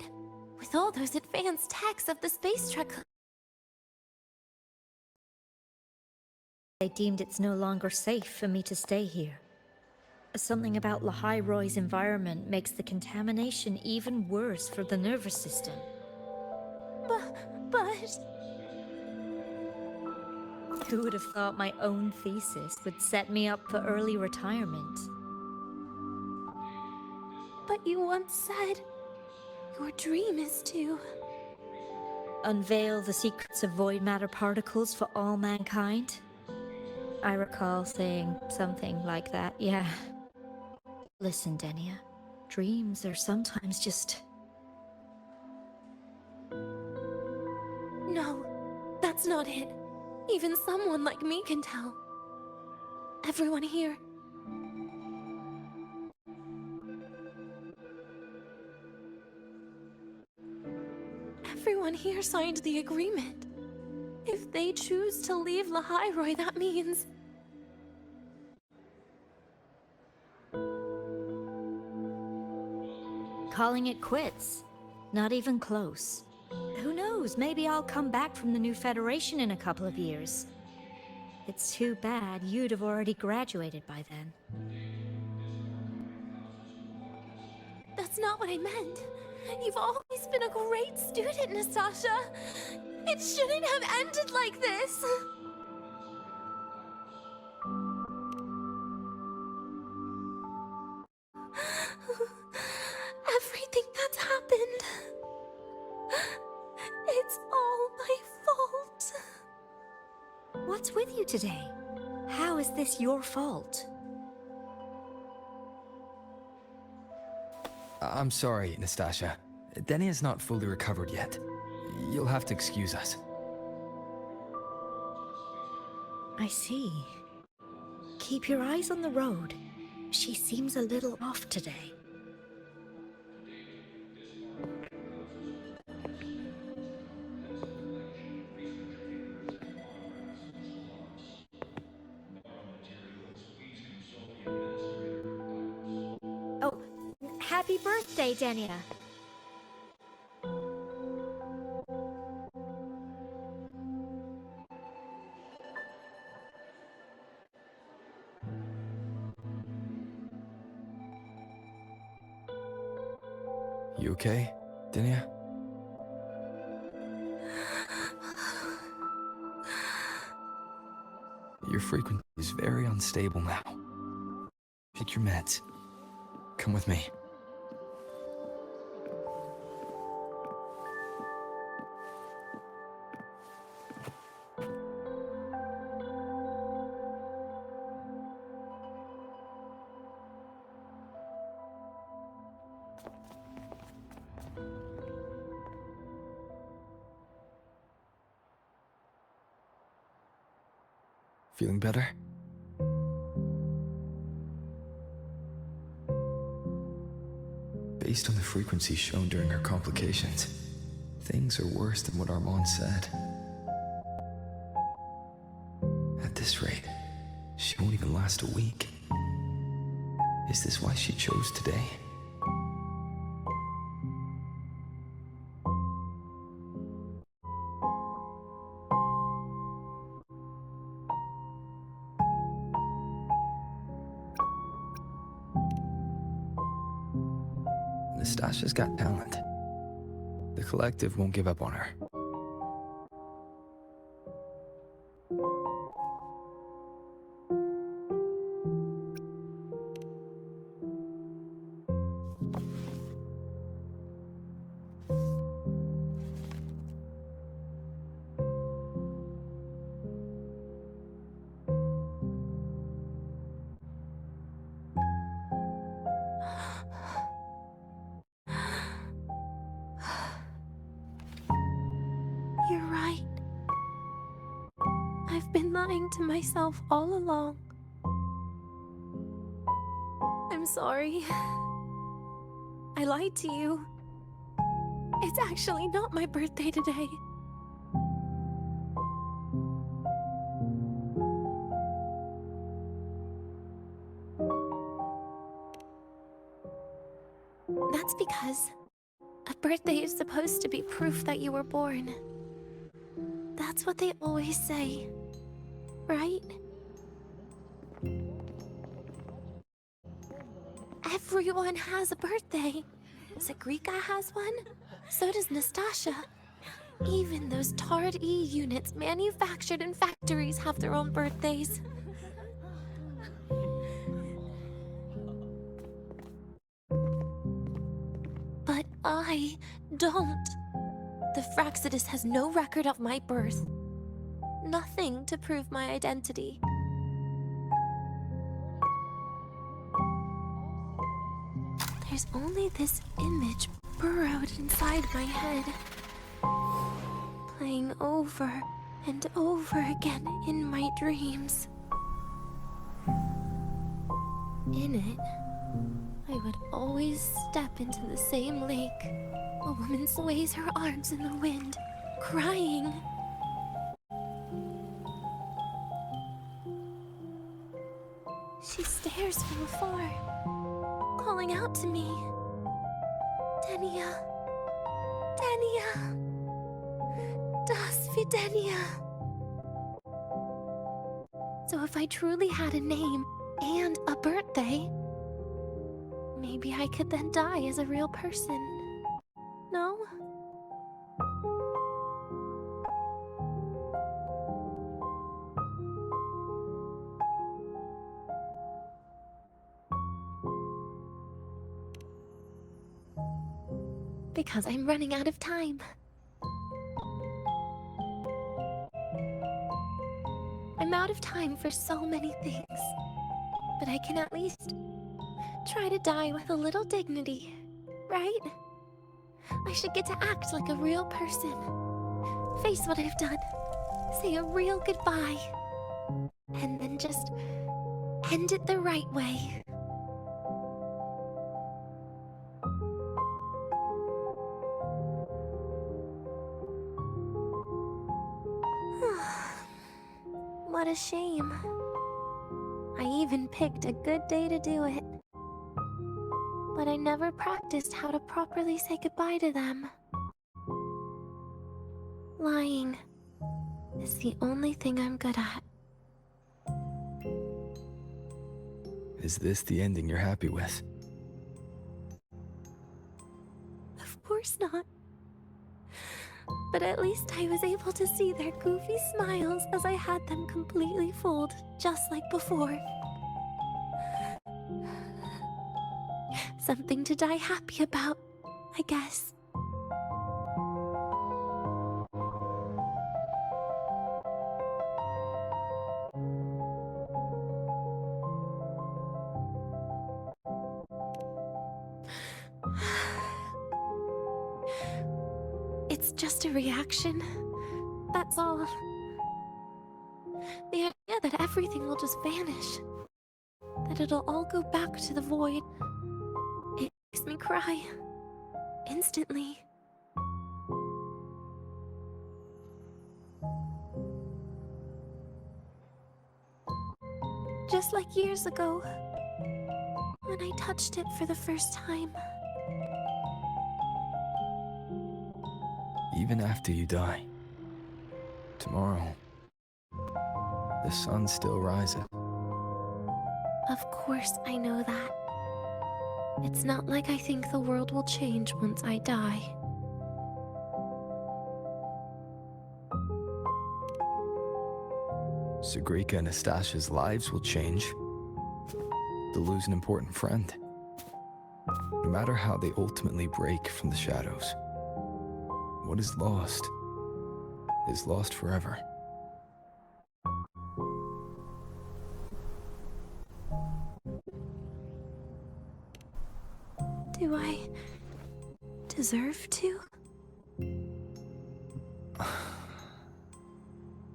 With all those advanced techs of the space truck. They deemed it's no longer safe for me to stay here. Something about Lahai Roy's environment makes the contamination even worse for the nervous system. But... Who would have thought my own thesis would set me up for early retirement? But you once said your dream is to... unveil the secrets of void matter particles for all mankind? I recall saying something like that, yeah. Listen, Denia, dreams are sometimes just... No, that's not it. Even someone like me can tell. Everyone here. Everyone here signed the agreement. If they choose to leave Lahai Roy, that means... calling it quits. Not even close. Who knows, maybe I'll come back from the new Federation in a couple of years. It's too bad you'd have already graduated by then. That's not what I meant. You've always been a great student, Nastasha. It shouldn't have ended like this. Everything that's happened... it's all my fault. What's with you today? How is this your fault? I'm sorry, Nastasha. Denia's not fully recovered yet. You'll have to excuse us. I see. Keep your eyes on the road. She seems a little off today. Oh, happy birthday, Denia. You okay, Denia? Your frequency is very unstable now. Take your meds. Come with me. Feeling better? Based on the frequency shown during her complications, things are worse than what Armand said. At this rate, she won't even last a week. Is this why she chose today? Nastasha's got talent. The collective won't give up on her. You're right. I've been lying to myself all along. I'm sorry. I lied to you. It's actually not my birthday today. That's because a birthday is supposed to be proof that you were born. That's what they always say, right? Everyone has a birthday. Sagrika has one, so does Nastasha. Even those tarred E units manufactured in factories have their own birthdays. But I don't. The Fraxidus has no record of my birth. Nothing to prove my identity. There's only this image burrowed inside my head, playing over and over again in my dreams. In it, I would always step into the same lake. A woman sways her arms in the wind, crying. She stares from afar, calling out to me. Denia. Denia. Das Videnia. So if I truly had a name and a birthday, maybe I could then die as a real person. No? Because I'm running out of time. I'm out of time for so many things. But I can at least try to die with a little dignity, right? I should get to act like a real person. Face what I've done. Say a real goodbye. And then just end it the right way. What a shame. I even picked a good day to do it. But I never practiced how to properly say goodbye to them. Lying is the only thing I'm good at. Is this the ending you're happy with? Of course not. But at least I was able to see their goofy smiles as I had them completely fooled, just like before. Something to die happy about, I guess. It's just a reaction. That's all. The idea that everything will just vanish. That it'll all go back to the void. It makes me cry. Instantly. Just like years ago, when I touched it for the first time. Even after you die, tomorrow, the sun still rises. Of course I know that. It's not like I think the world will change once I die. Sagrika and Nastasha's lives will change. They'll lose an important friend. No matter how they ultimately break from the shadows, what is lost forever. Do I deserve to?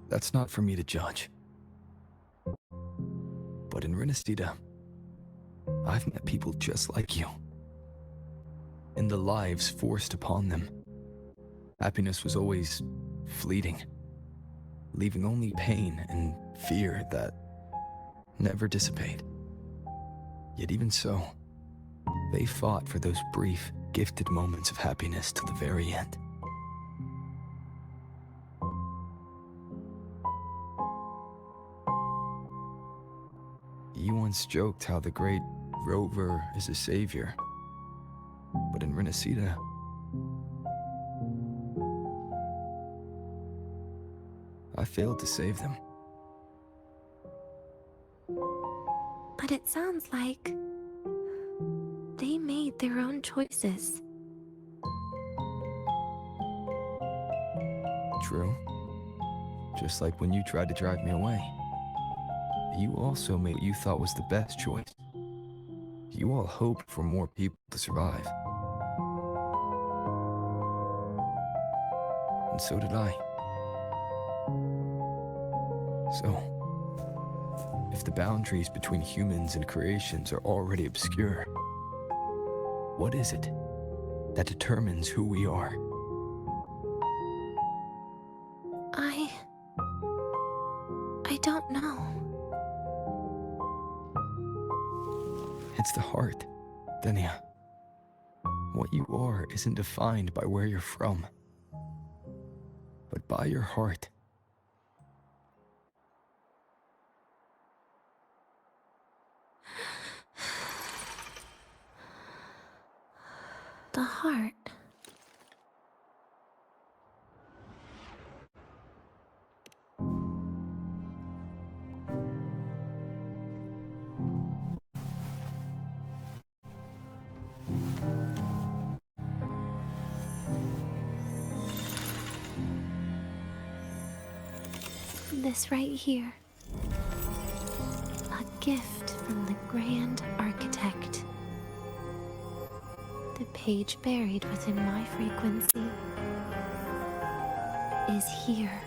That's not for me to judge. But in Renacida, I've met people just like you. In the lives forced upon them, happiness was always fleeting, leaving only pain and fear that never dissipate. Yet even so, they fought for those brief, gifted moments of happiness till the very end. You once joked how the great rover is a savior, but in Renacida, I failed to save them. But it sounds like they made their own choices. True. Just like when you tried to drive me away. You also made what you thought was the best choice. You all hoped for more people to survive. And so did I. So, if the boundaries between humans and creations are already obscure, what is it that determines who we are? I don't know. It's the heart, Denia. What you are isn't defined by where you're from, but by your heart. The heart. This right here. A gift from the Grand Architect. The page buried within my frequency is here.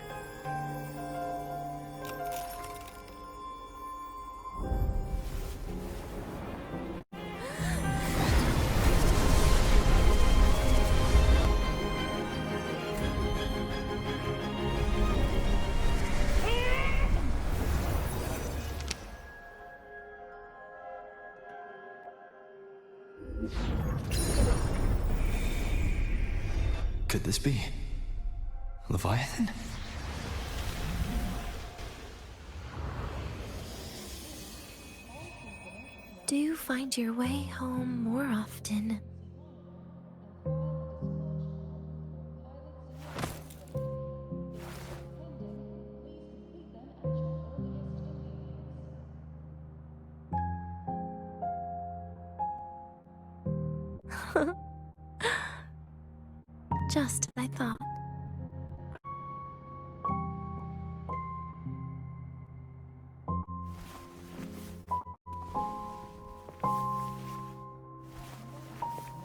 Could this be Leviathan? Do you find your way home more often? Just as I thought.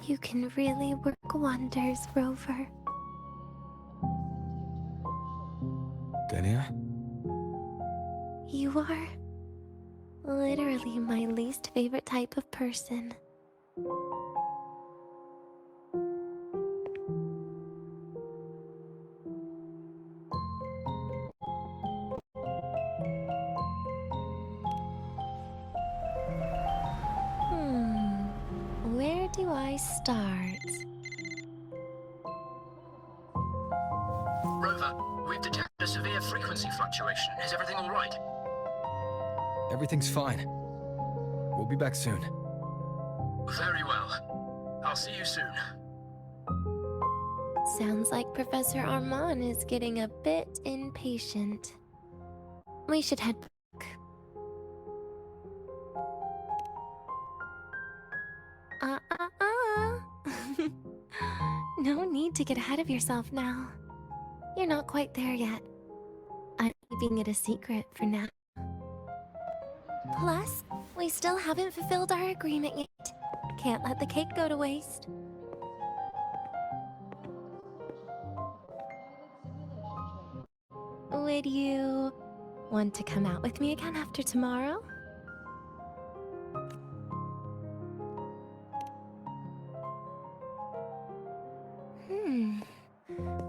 You can really work wonders, Rover. Denia? You are literally my least favorite type of person. Where do I start? Rover, we've detected a severe frequency fluctuation. Is everything all right? Everything's fine. We'll be back soon. Very well. I'll see you soon. Sounds like Professor Armand is getting a bit impatient. We should head back. No need to get ahead of yourself now. You're not quite there yet. I'm keeping it a secret for now. Plus, we still haven't fulfilled our agreement yet. Can't let the cake go to waste. Would you want to come out with me again after tomorrow?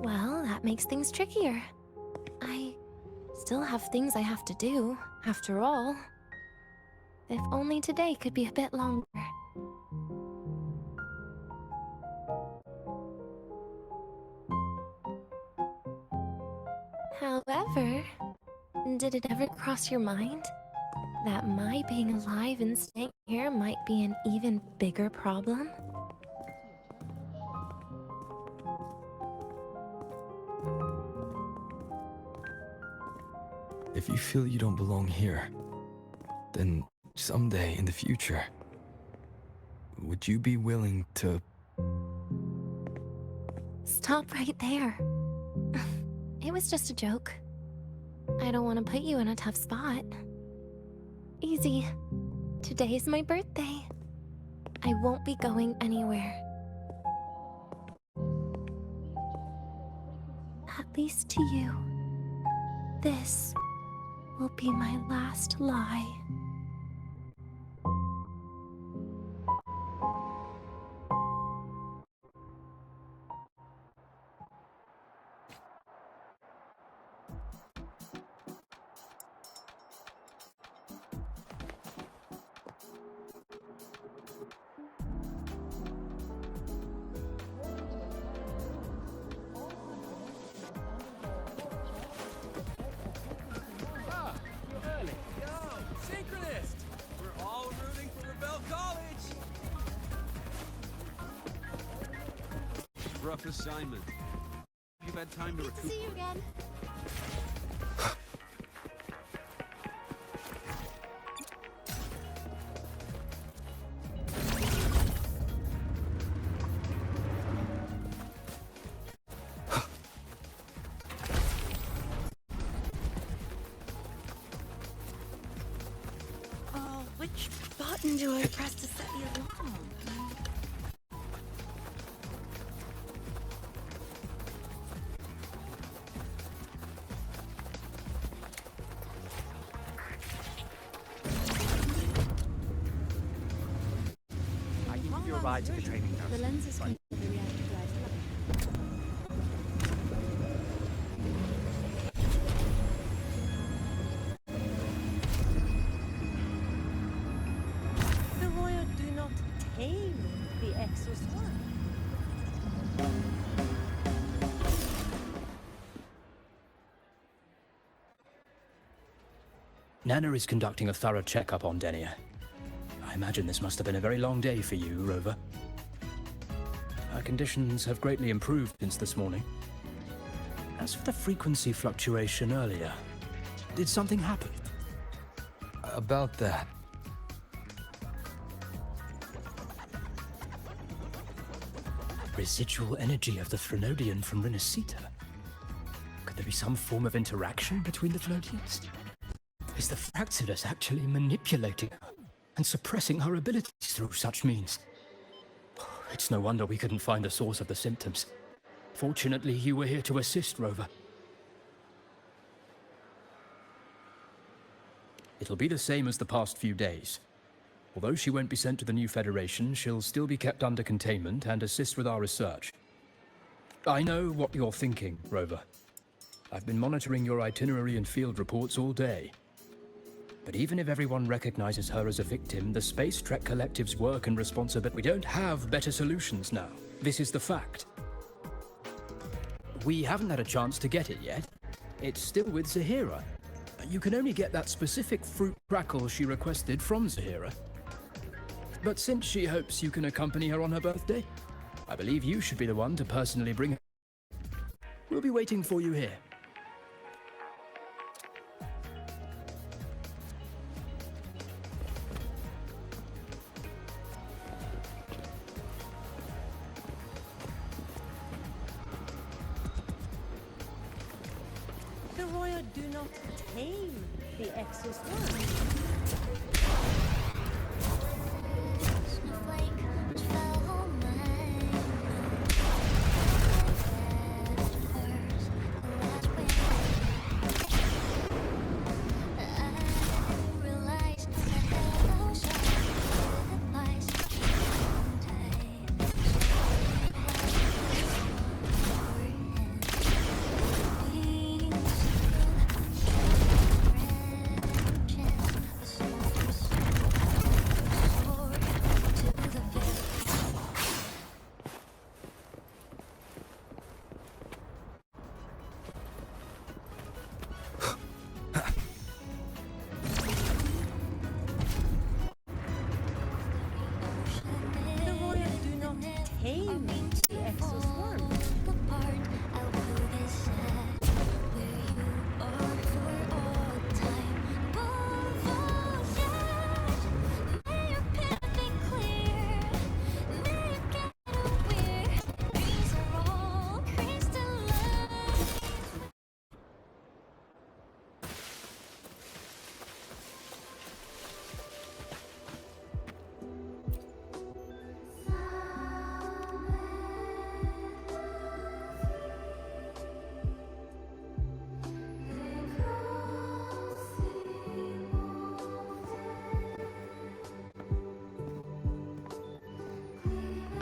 Well, that makes things trickier. I still have things I have to do, after all. If only today could be a bit longer. However, did it ever cross your mind that my being alive and staying here might be an even bigger problem? If you feel you don't belong here, then someday in the future, would you be willing to... Stop right there. It was just a joke. I don't want to put you in a tough spot. Easy. Today's my birthday. I won't be going anywhere. At least to you. This will be my last lie. Rough assignment. You've had time to recuperate. See you again. Oh, which button do I press to set the alarm? Ride to the training house. The lenses can the reactive light. The royal do not tame the exoswan. Nana is conducting a thorough checkup on Denia. I imagine this must have been a very long day for you, Rover. Her conditions have greatly improved since this morning. As for the frequency fluctuation earlier, did something happen? About that. Residual energy of the Threnodian from Renacita. Could there be some form of interaction between the Thenodians? Is the Fractidus actually manipulating her and suppressing her abilities through such means? It's no wonder we couldn't find the source of the symptoms. Fortunately, you were here to assist, Rover. It'll be the same as the past few days. Although she won't be sent to the new Federation, she'll still be kept under containment and assist with our research. I know what you're thinking, Rover. I've been monitoring your itinerary and field reports all day. But even if everyone recognizes her as a victim, the Space Trek Collective's work and responsibility... We don't have better solutions now. This is the fact. We haven't had a chance to get it yet. It's still with Zahira. You can only get that specific fruit crackle she requested from Zahira. But since she hopes you can accompany her on her birthday, I believe you should be the one to personally bring her. We'll be waiting for you here. The Royal do not tame the exoswarm.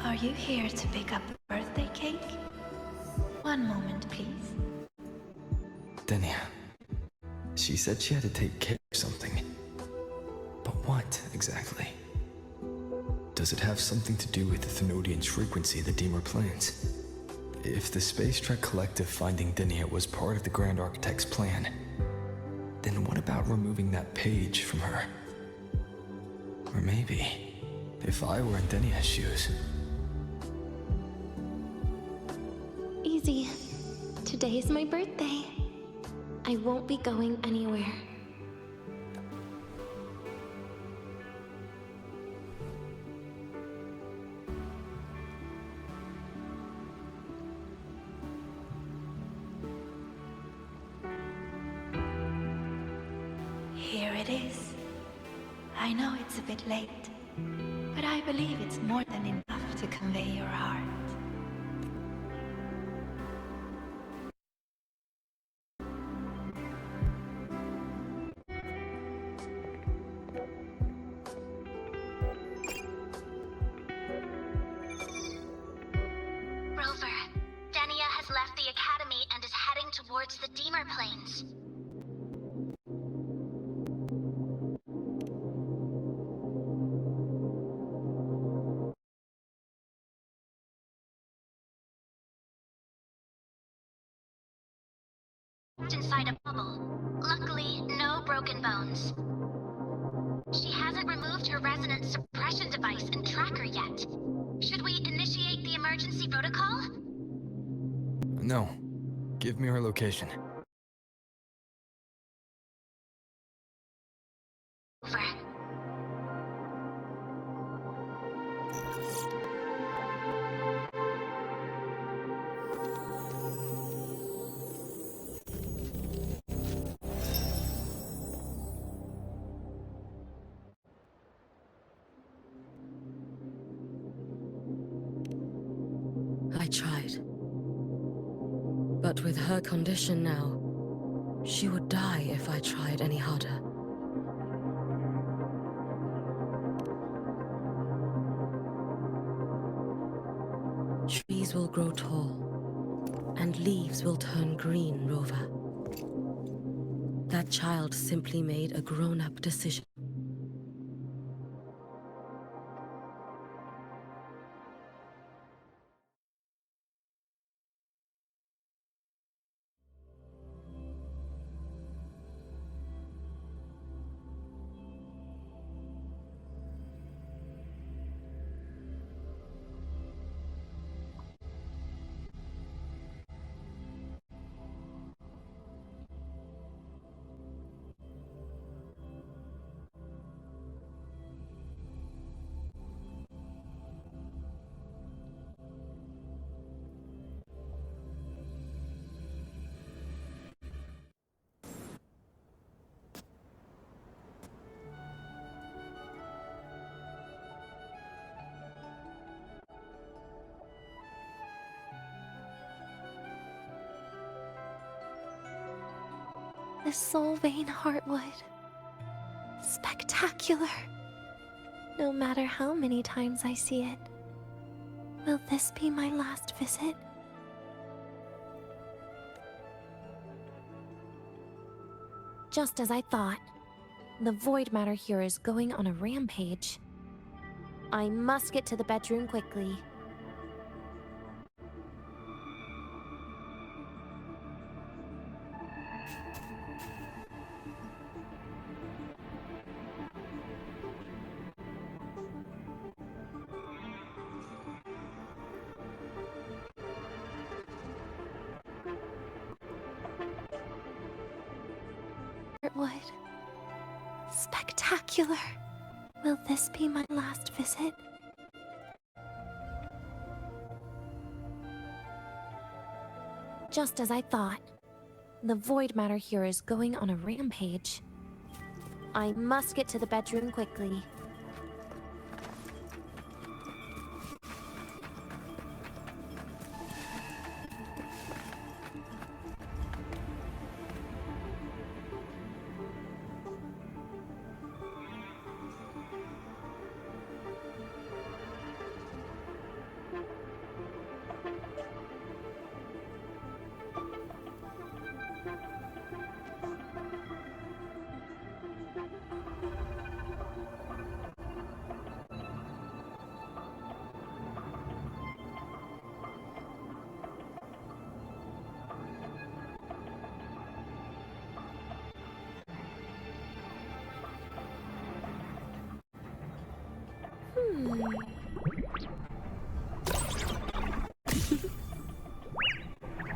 Are you here to pick up the birthday cake? One moment, please. Denia. She said she had to take care of something. But what, exactly? Does it have something to do with the Thenodian's frequency the Deemer plans? If the Space Trek Collective finding Denia was part of the Grand Architect's plan, then what about removing that page from her? Or maybe, if I were in Denia's shoes... Easy. Today's my birthday. I won't be going anywhere. Here it is. I know it's a bit late, but I believe it's more than enough to convey your heart. Rover, Denia has left the Academy and is heading towards the Deemer Plains. Inside a bubble. Luckily, no broken bones. She hasn't removed her resonance suppression device and tracker yet. Should we initiate the emergency protocol? No. Give me her location. Over. But with her condition now, she would die if I tried any harder. Trees will grow tall, and leaves will turn green, Rover. That child simply made a grown-up decision. The Soul Vein Heartwood. Spectacular. No matter how many times I see it, will this be my last visit? Just as I thought, the void matter here is going on a rampage. I must get to the bedroom quickly. Heartwood. Spectacular. Will this be my last visit? Just as I thought, the void matter here is going on a rampage. I must get to the bedroom quickly.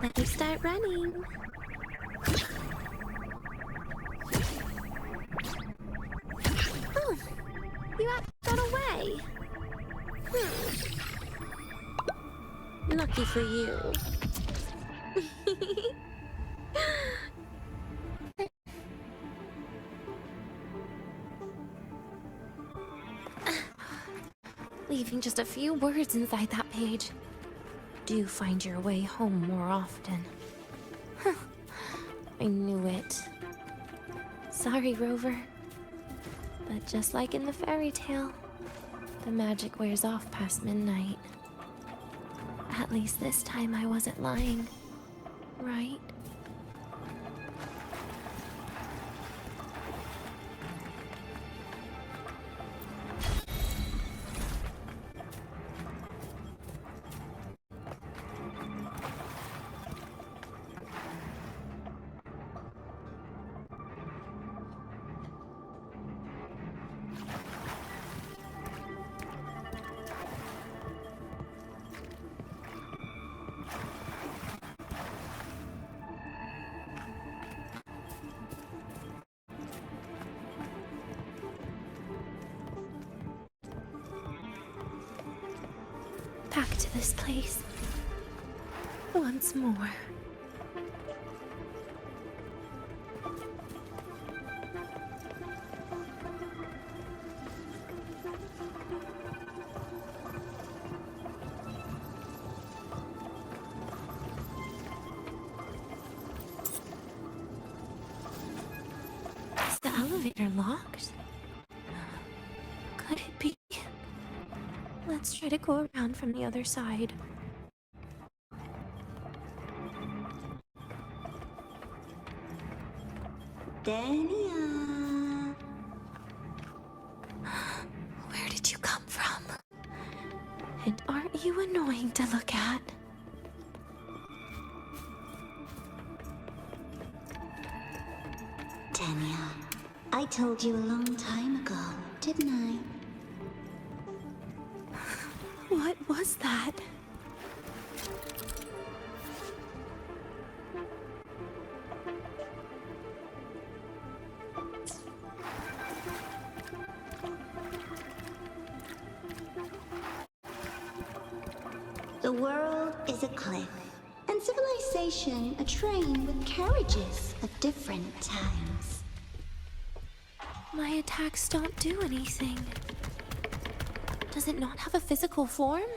Let me start running. Oh, you actually got away. Lucky for you. Leaving just a few words inside that page. Do find your way home more often. I knew it. Sorry, Rover. But just like in the fairy tale, the magic wears off past midnight. At least this time I wasn't lying, right? Back to this place. Once more. elevator locked? Could it be? Let's try to go around from the other side. Dania. Where did you come from? And aren't you annoying to look at? Dania, I told you a long time ago, didn't I? What was that? The world is a cliff, and civilization a train with carriages of different times. My attacks don't do anything. Does it not have a physical form?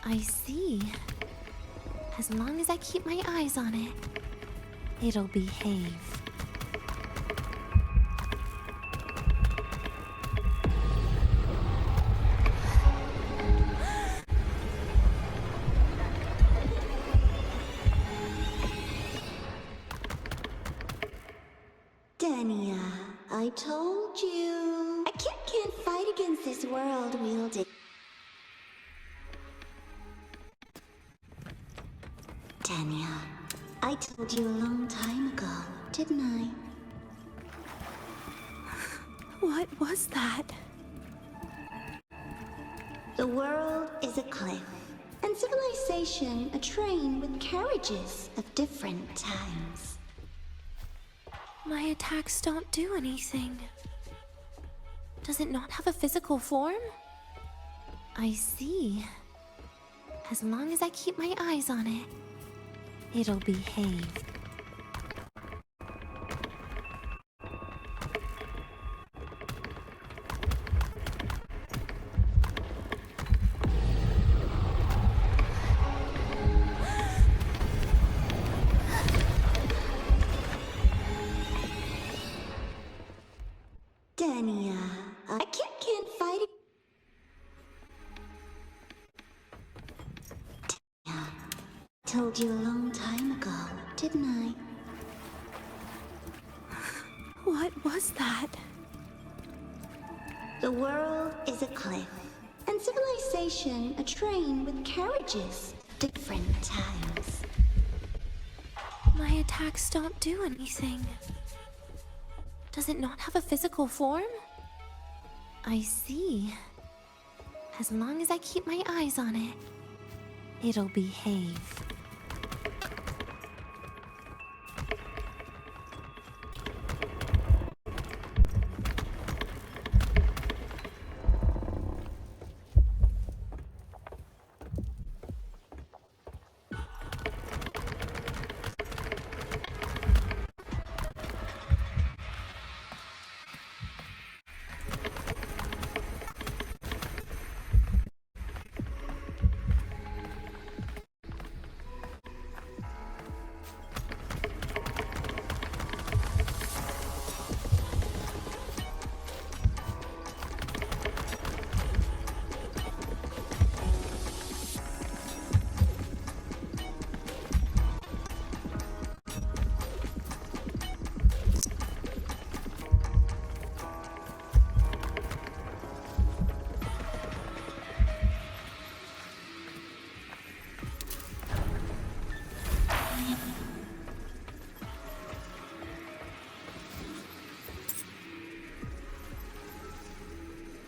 I see. As long as I keep my eyes on it, it'll behave. Dania, I told you. A kid can't fight against this world wielding. Dania, I told you a long time ago, didn't I? What was that? The world is a cliff, and civilization a train with carriages of different times. My attacks don't do anything. Does it not have a physical form? I see. As long as I keep my eyes on it, it'll behave. Dania, a kid can't fight. Dania, told you a long time ago, didn't I? What was that? The world is a cliff, and civilization a train with carriages of different times. My attacks don't do anything. Does it not have a physical form? I see. As long as I keep my eyes on it, it'll behave.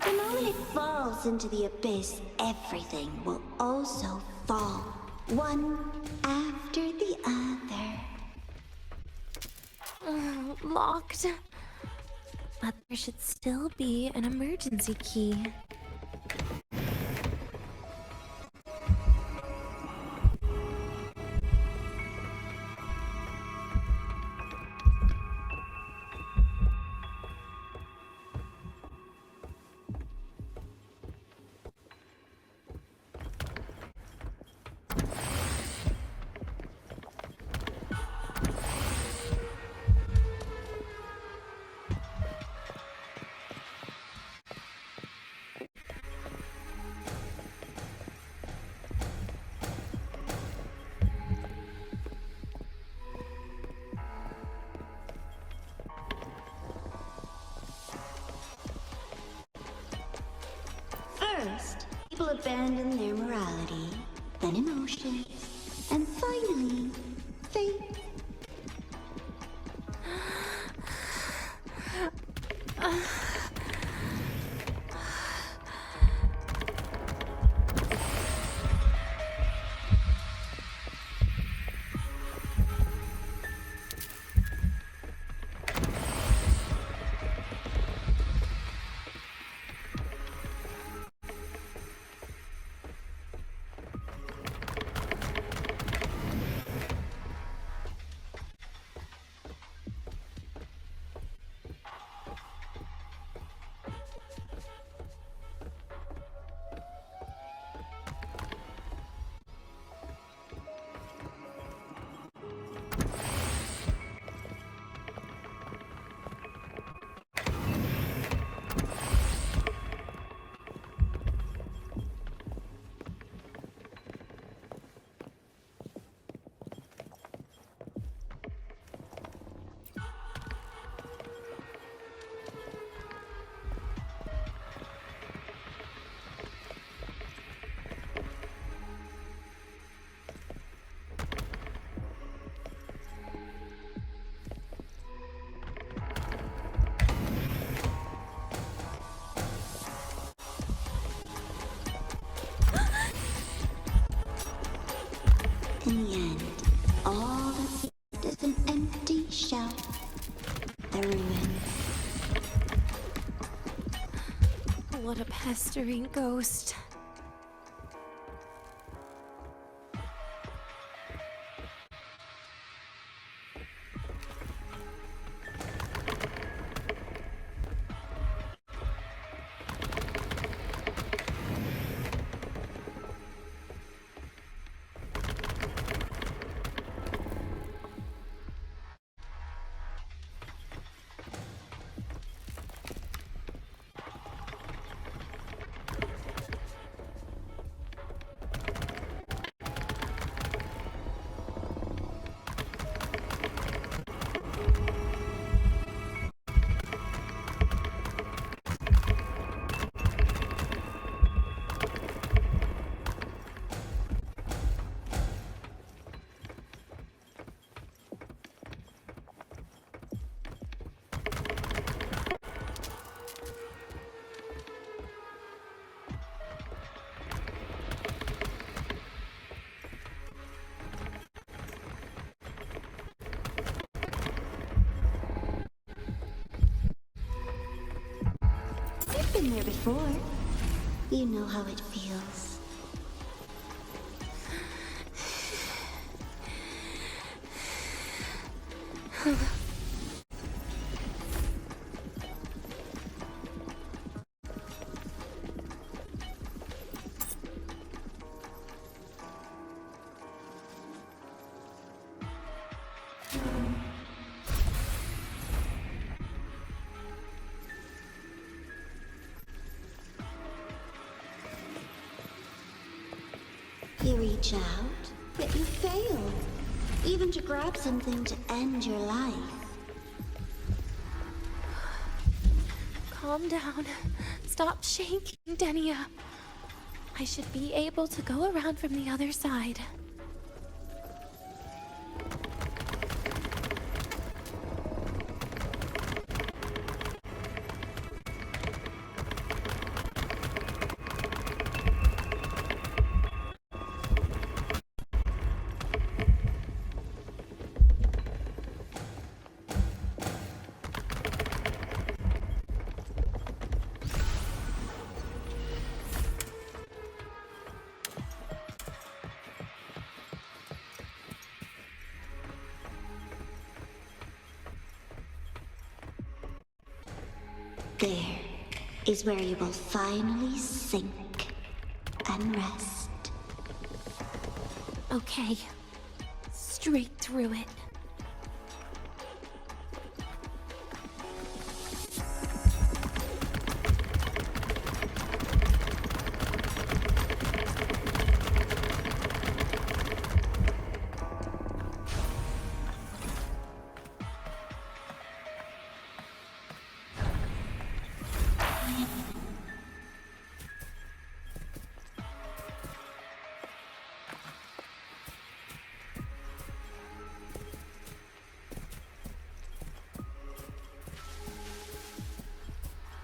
The moment it falls into the abyss, everything will also fall, one after the other. Locked. But there should still be an emergency key. First, people abandon their morality, then emotions, and finally, faith. In the end, all that's left is an empty shell. The ruins. What a pestering ghost. You've been there before. You know how it feels. You reach out, yet you fail. Even to grab something to end your life. Calm down. Stop shaking, Denia. I should be able to go around from the other side. There is where you will finally sink and rest. Okay. Straight through it.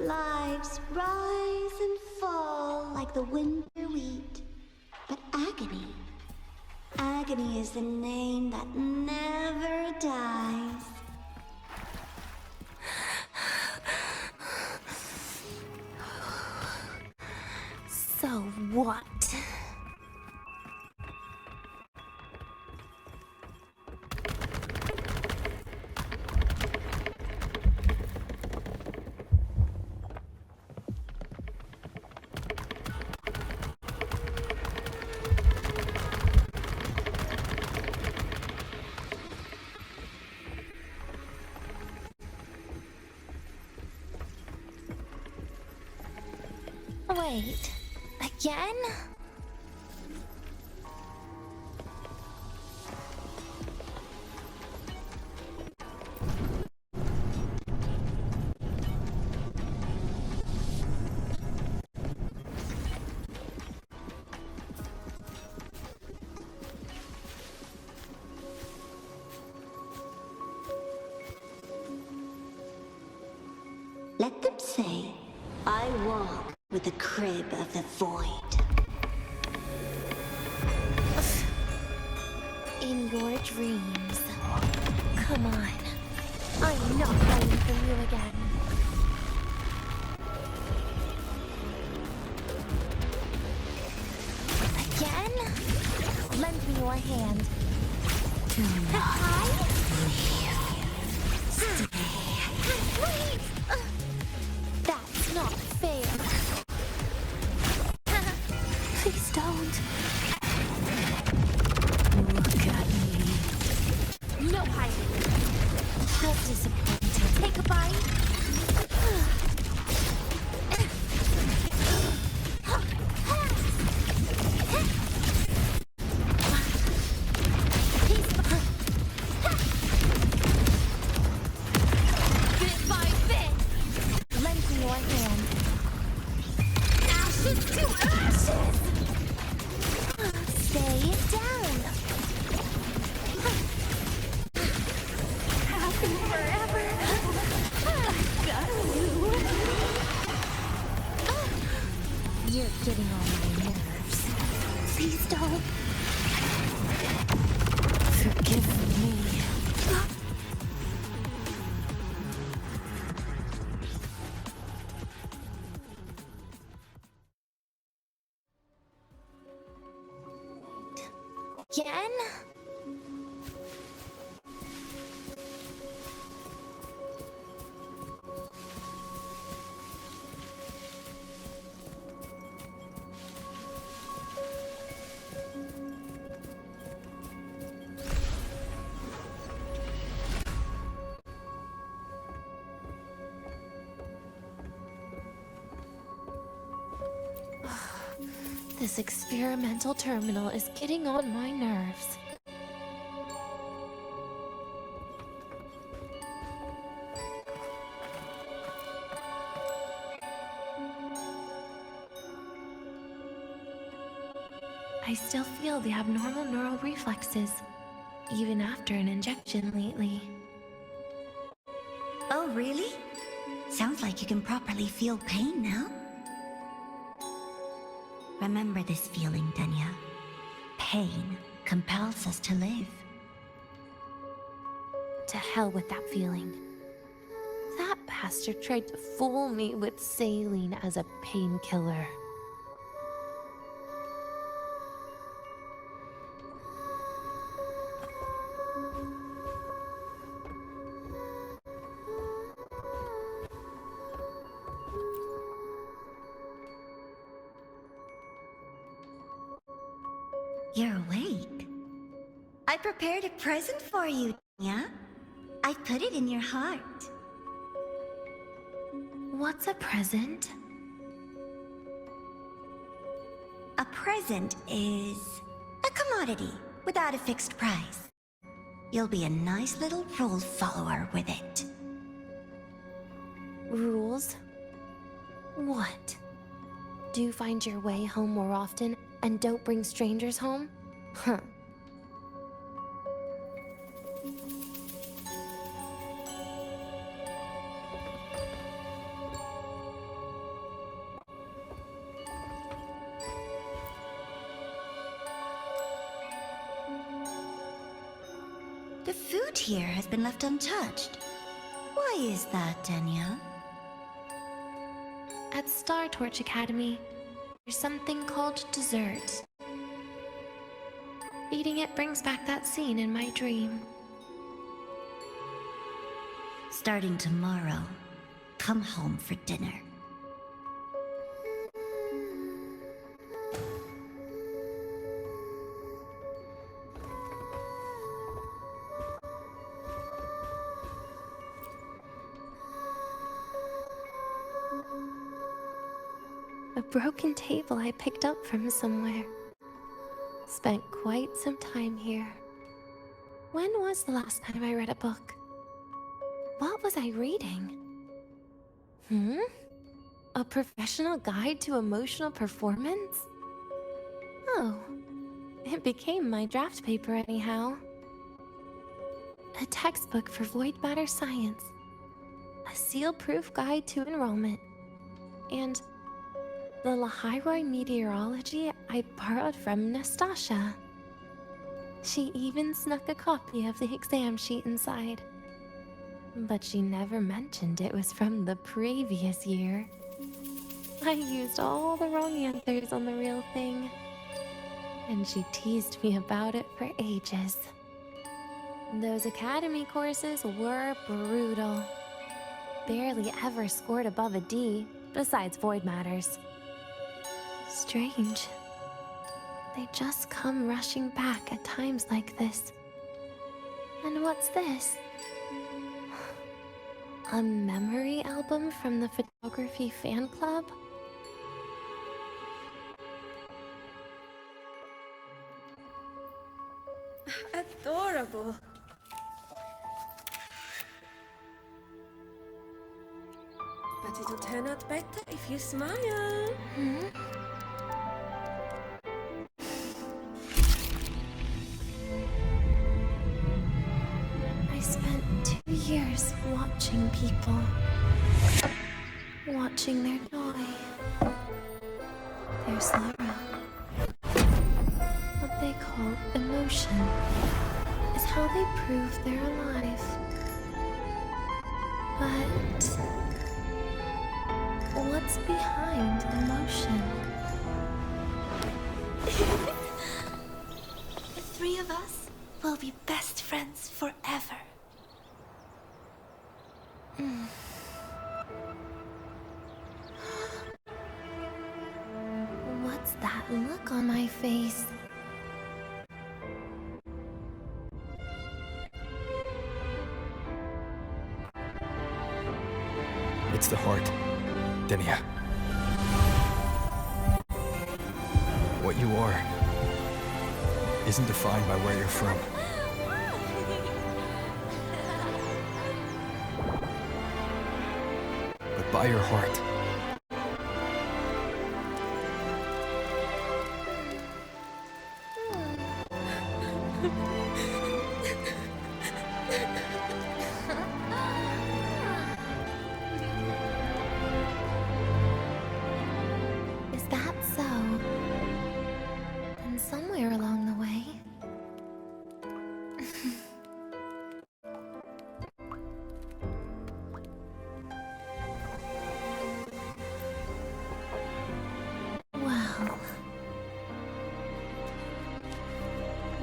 Lives rise and fall like the winter wheat. But agony, agony is the name that never dies. So what? Wait, again? Let them say, I walk with the crib of the void. In your dreams. Come on. I'm not hiding from you again. Again? Lend me your hand. Do not Stay. Wait! That's not fair. Please don't. look at me. No hiding. That's disappointing. Take a bite. Bit by bit. Lend me your hand. Ashes to ashes. Stay down. Happy forever. Got you. You're getting on my nerves. Please don't. Forgive me. Again? This experimental terminal is getting on my nerves. I still feel the abnormal neural reflexes, even after an injection lately. Oh, really? Sounds like you can properly feel pain now. Remember this feeling, Denya. Pain compels us to live. To hell with that feeling. That bastard tried to fool me with saline as a painkiller. You're awake. I prepared a present for you, Denya. I put it in your heart. What's a present? A present is a commodity without a fixed price. You'll be a nice little rule follower with it. Rules? What? Do you find your way home more often and don't bring strangers home? Huh. The food here has been left untouched. Why is that, Denya? At Star Torch Academy, there's something called dessert. Eating it brings back that scene in my dream. Starting tomorrow, come home for dinner. A broken table I picked up from somewhere. Spent quite some time here. When was the last time I read a book? What was I reading? A professional guide to emotional performance? Oh, it became my draft paper anyhow. A textbook for void matter science. A seal-proof guide to enrollment. And the Lahairoi meteorology I borrowed from Nastasha. She even snuck a copy of the exam sheet inside. But she never mentioned it was from the previous year. I used all the wrong answers on the real thing. And she teased me about it for ages. Those academy courses were brutal. Barely ever scored above a D, besides void matters. Strange. They just come rushing back at times like this. And what's this? A memory album from the photography fan club? Adorable. But it'll turn out better if you smile. I spent 2 years watching people. Watching their joy. Their sorrow. What they call emotion is how they prove they're alive. But what's behind emotion? The three of us will be best friends forever. What's that look on my face? It's the heart, Denia. What you are isn't defined by where you're from. But by your heart. Is that so? And somewhere along the way... Well...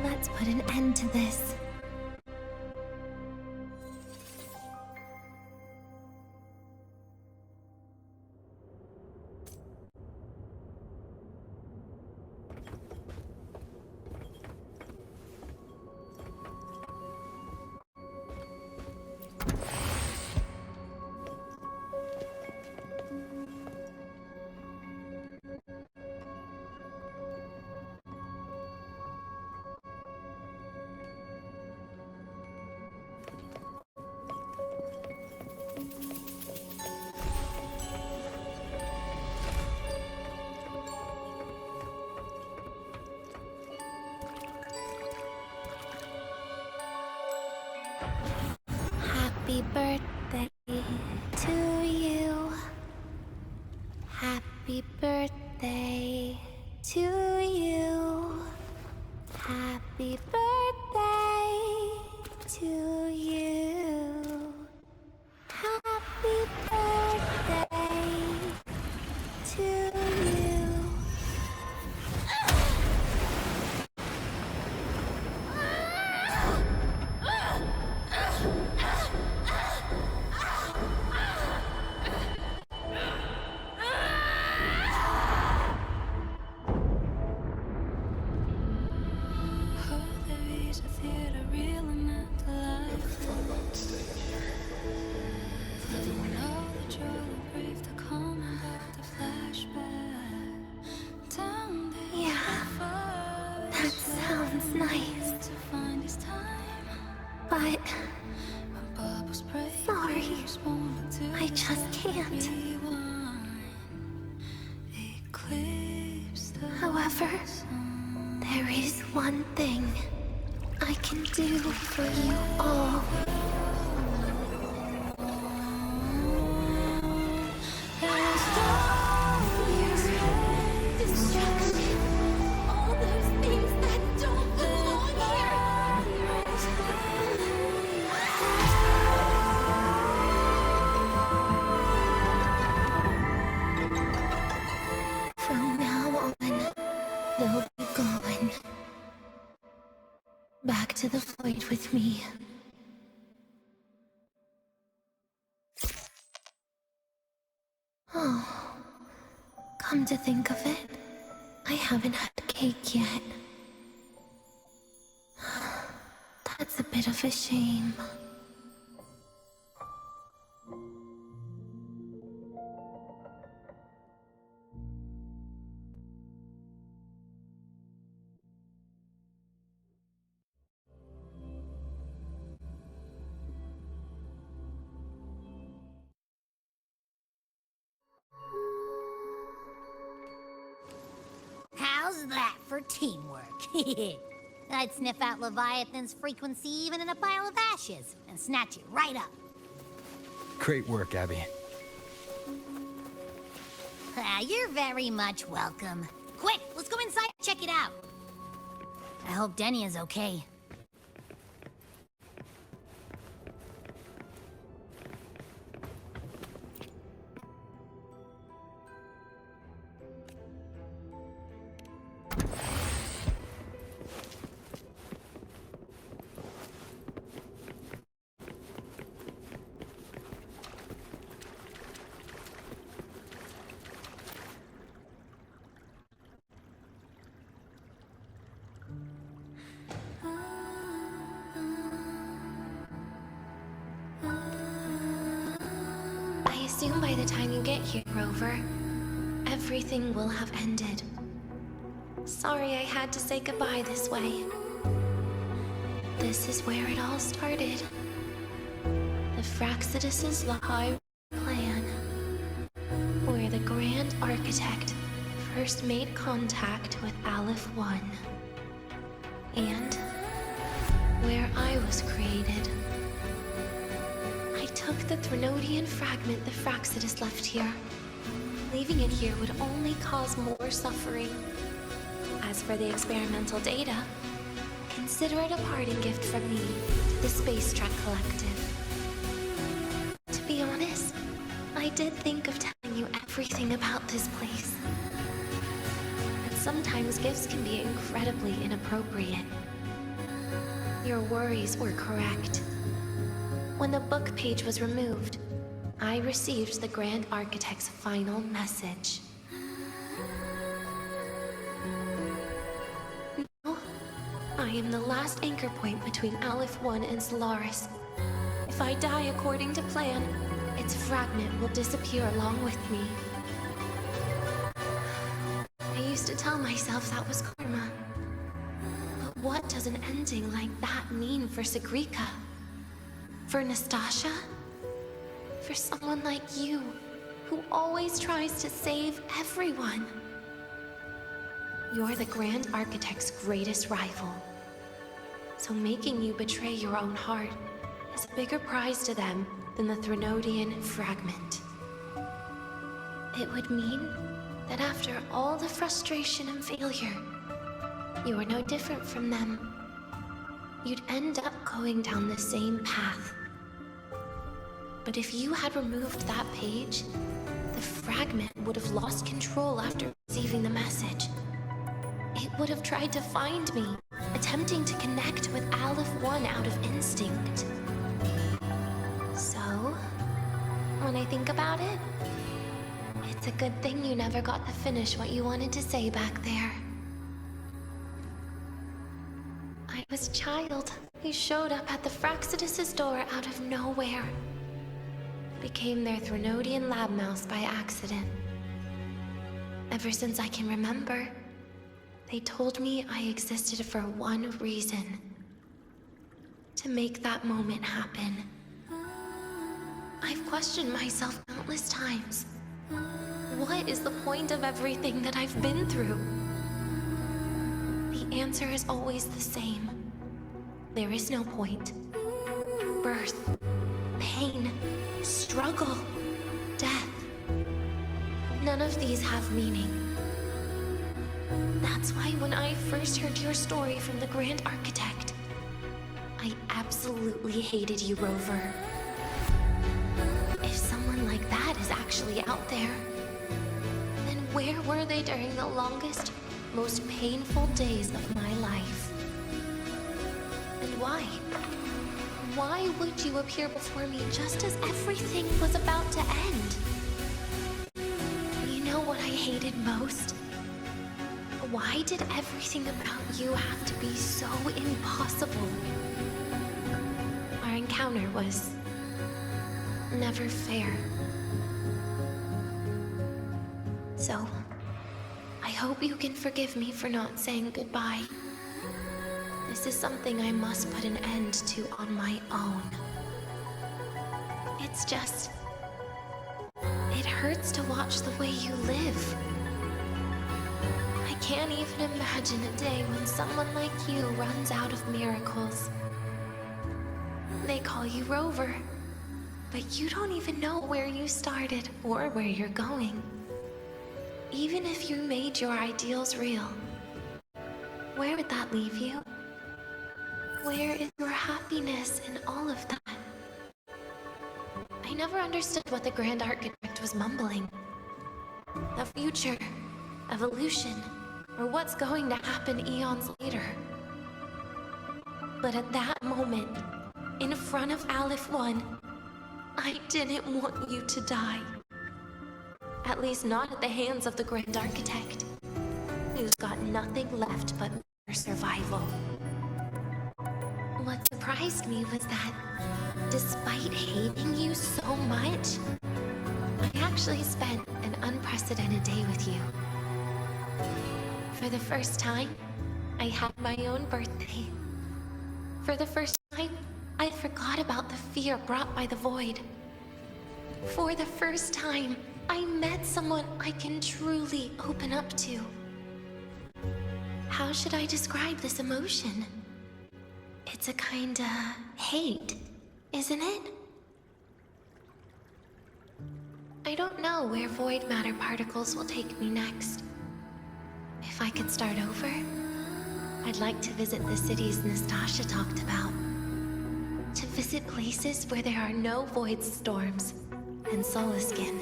Let's put an end to this. Happy birthday to you. Happy birthday to you. Happy birthday to you. Happy birthday to you. That sounds nice. But... sorry. I just can't. However, there is one thing I can do for you all. From now on, they'll be gone. Back to the void with me. Oh, come to think of it, I haven't had cake yet. That's a bit of a shame. How's that for teamwork? I'd sniff out Leviathan's frequency even in a pile of ashes and snatch it right up. Great work, Abby. You're very much welcome. Quick, let's go inside and check it out. I hope Denny is okay. I assume by the time you get here, Rover, everything will have ended. Sorry I had to say goodbye this way. This is where it all started. The Fraxidus' Lahai plan, where the Grand Architect first made contact with Aleph 1, and where I was created. I took the Threnodian fragment the Fraxidus left here. Leaving it here would only cause more suffering. As for the experimental data, consider it a parting gift from me to the Space Trek Collective. To be honest, I did think of telling you everything about this place. But sometimes gifts can be incredibly inappropriate. Your worries were correct. When the book page was removed, I received the Grand Architect's final message. Now, I am the last anchor point between Aleph 1 and Solaris. If I die according to plan, its fragment will disappear along with me. I used to tell myself that was karma. But what does an ending like that mean for Sigrika? For Nastasha? For someone like you, who always tries to save everyone? You're the Grand Architect's greatest rival. So making you betray your own heart is a bigger prize to them than the Threnodian fragment. It would mean that after all the frustration and failure, you are no different from them. you'd end up going down the same path. But if you had removed that page, the fragment would have lost control after receiving the message. It would have tried to find me, attempting to connect with Aleph 1 out of instinct. So, when I think about it, it's a good thing you never got to finish what you wanted to say back there. I was a child who showed up at the Fraxidus' door out of nowhere. Became their Threnodian lab mouse by accident. Ever since I can remember, they told me I existed for one reason. To make that moment happen. I've questioned myself countless times. What is the point of everything that I've been through? The answer is always the same. There is no point. Birth, pain, struggle, death. None of these have meaning. That's why when I first heard your story from the Grand Architect, I absolutely hated you, Rover. If someone like that is actually out there, then where were they during the longest, most painful days of my life? And why? Why would you appear before me just as everything was about to end? You know what I hated most? Why did everything about you have to be so impossible? Our encounter was never fair. So, I hope you can forgive me for not saying goodbye. This is something I must put an end to on my own. It's just... it hurts to watch the way you live. I can't even imagine a day when someone like you runs out of miracles. They call you Rover, but you don't even know where you started or where you're going. Even if you made your ideals real, where would that leave you? Where is your happiness in all of that? I never understood what the Grand Architect was mumbling. The future, evolution, or what's going to happen eons later. But at that moment, in front of Aleph 1, I didn't want you to die. At least not at the hands of the Grand Architect, who's got nothing left but mere survival. What surprised me was that, despite hating you so much, I actually spent an unprecedented day with you. For the first time, I had my own birthday. For the first time, I forgot about the fear brought by the void. For the first time, I met someone I can truly open up to. How should I describe this emotion? It's a kinda hate, isn't it? I don't know where void matter particles will take me next. If I could start over, I'd like to visit the cities Nastasha talked about. To visit places where there are no void storms and Solaskin.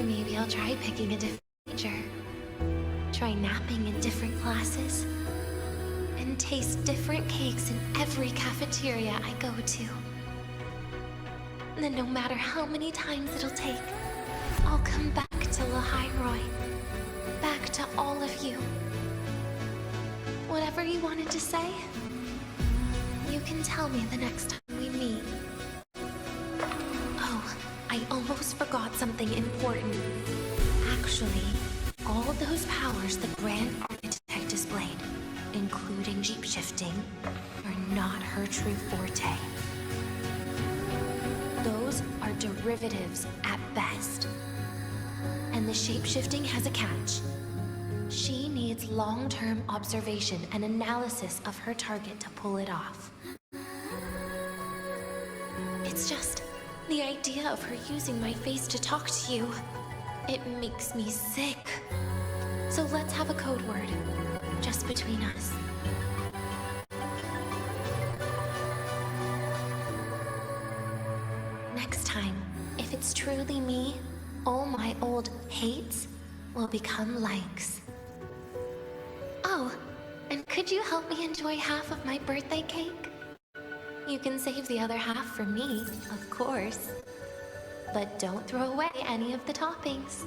Maybe I'll try picking a different major. Try napping in different classes. And taste different cakes in every cafeteria I go to. Then no matter how many times it'll take, I'll come back to Lahairoi. Back to all of you. Whatever you wanted to say, you can tell me the next time we meet. Oh, I almost forgot something important. Actually, all those powers the Grand Architect displayed, including shape-shifting, are not her true forte. Those are derivatives at best. And the shape-shifting has a catch. She needs long-term observation and analysis of her target to pull it off. It's just the idea of her using my face to talk to you. It makes me sick. So let's have a code word, just between us. old hates will become likes. Oh, and could you help me enjoy half of my birthday cake? You can save the other half for me, of course. But don't throw away any of the toppings.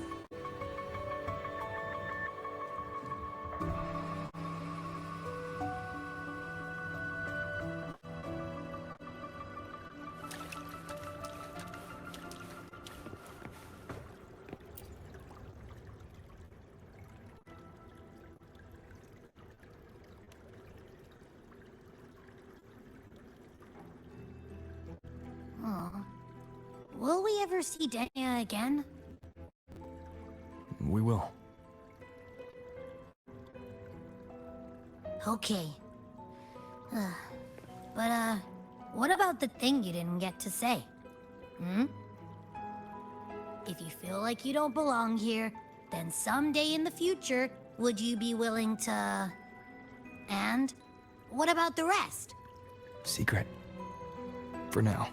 Oh. Will we ever see Dania again? We will. Okay. But, what about the thing you didn't get to say? Hmm? If you feel like you don't belong here, then someday in the future, would you be willing to... And what about the rest? Secret. For now.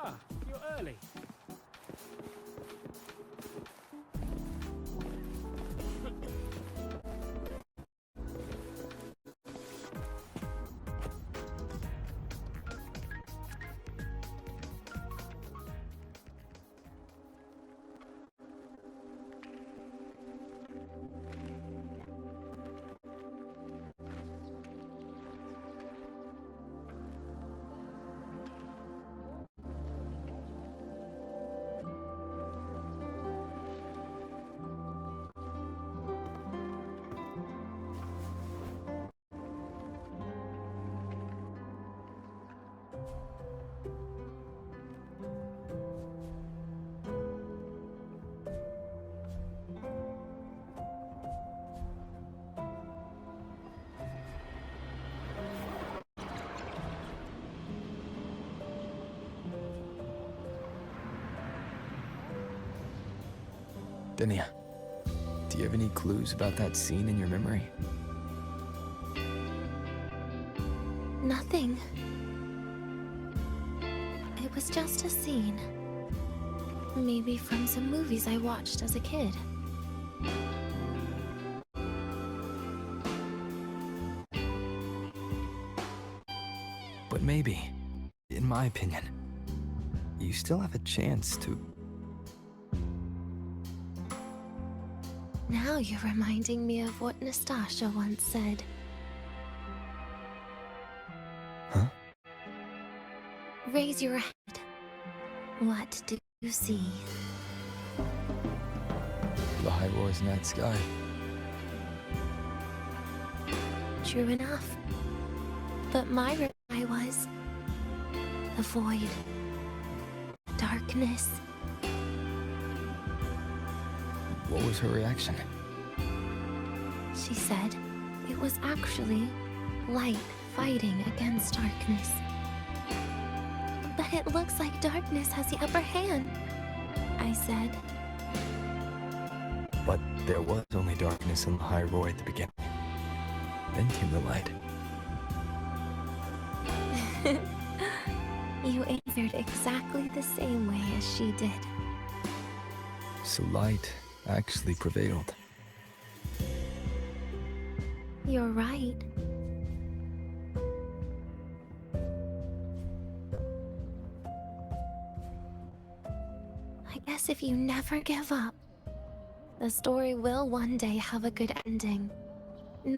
Ah, you're early. Denia, do you have any clues about that scene in your memory? Nothing. It was just a scene. Maybe from some movies I watched as a kid. But maybe, in my opinion, you still have a chance to... Now you're reminding me of what Nastasha once said. Huh? Raise your head. What do you see? The high roars in that sky. True enough. But my reply was... the void. Darkness. What was her reaction? She said it was actually light fighting against darkness. But it looks like darkness has the upper hand, I said. But there was only darkness in the high roar at the beginning. Then came the light. You answered exactly the same way as she did. So light actually prevailed. You're right. I guess if you never give up, the story will one day have a good ending. No?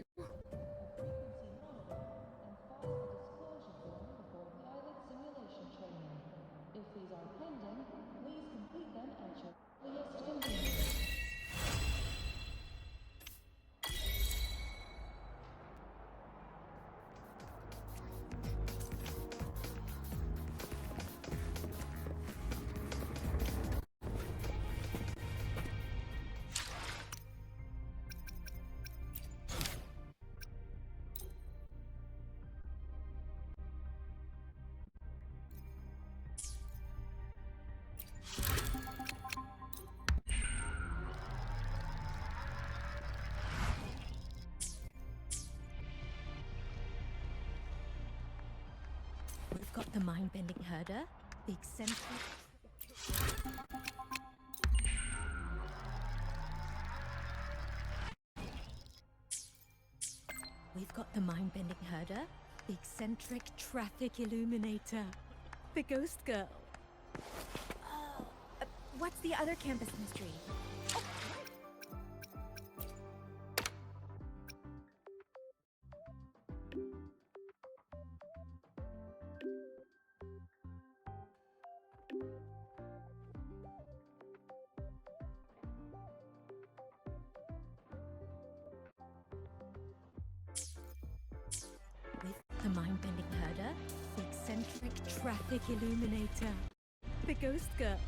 We've got the mind-bending herder, the eccentric... We've got the mind-bending herder, the eccentric traffic illuminator, the ghost girl. Oh, what's the other campus mystery? Oh, with the mind-bending herder, the eccentric traffic illuminator, the ghost girl.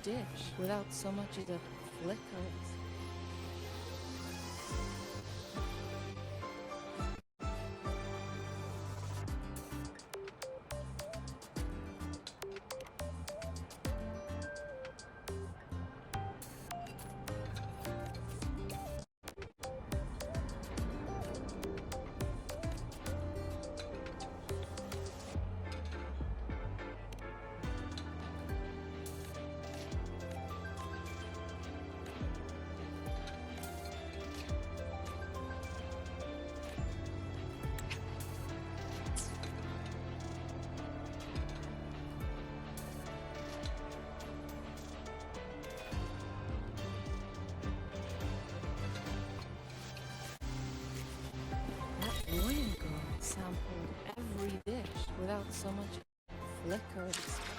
dish without so much as a flicker of... Warrior girl sampled every dish without so much flicker of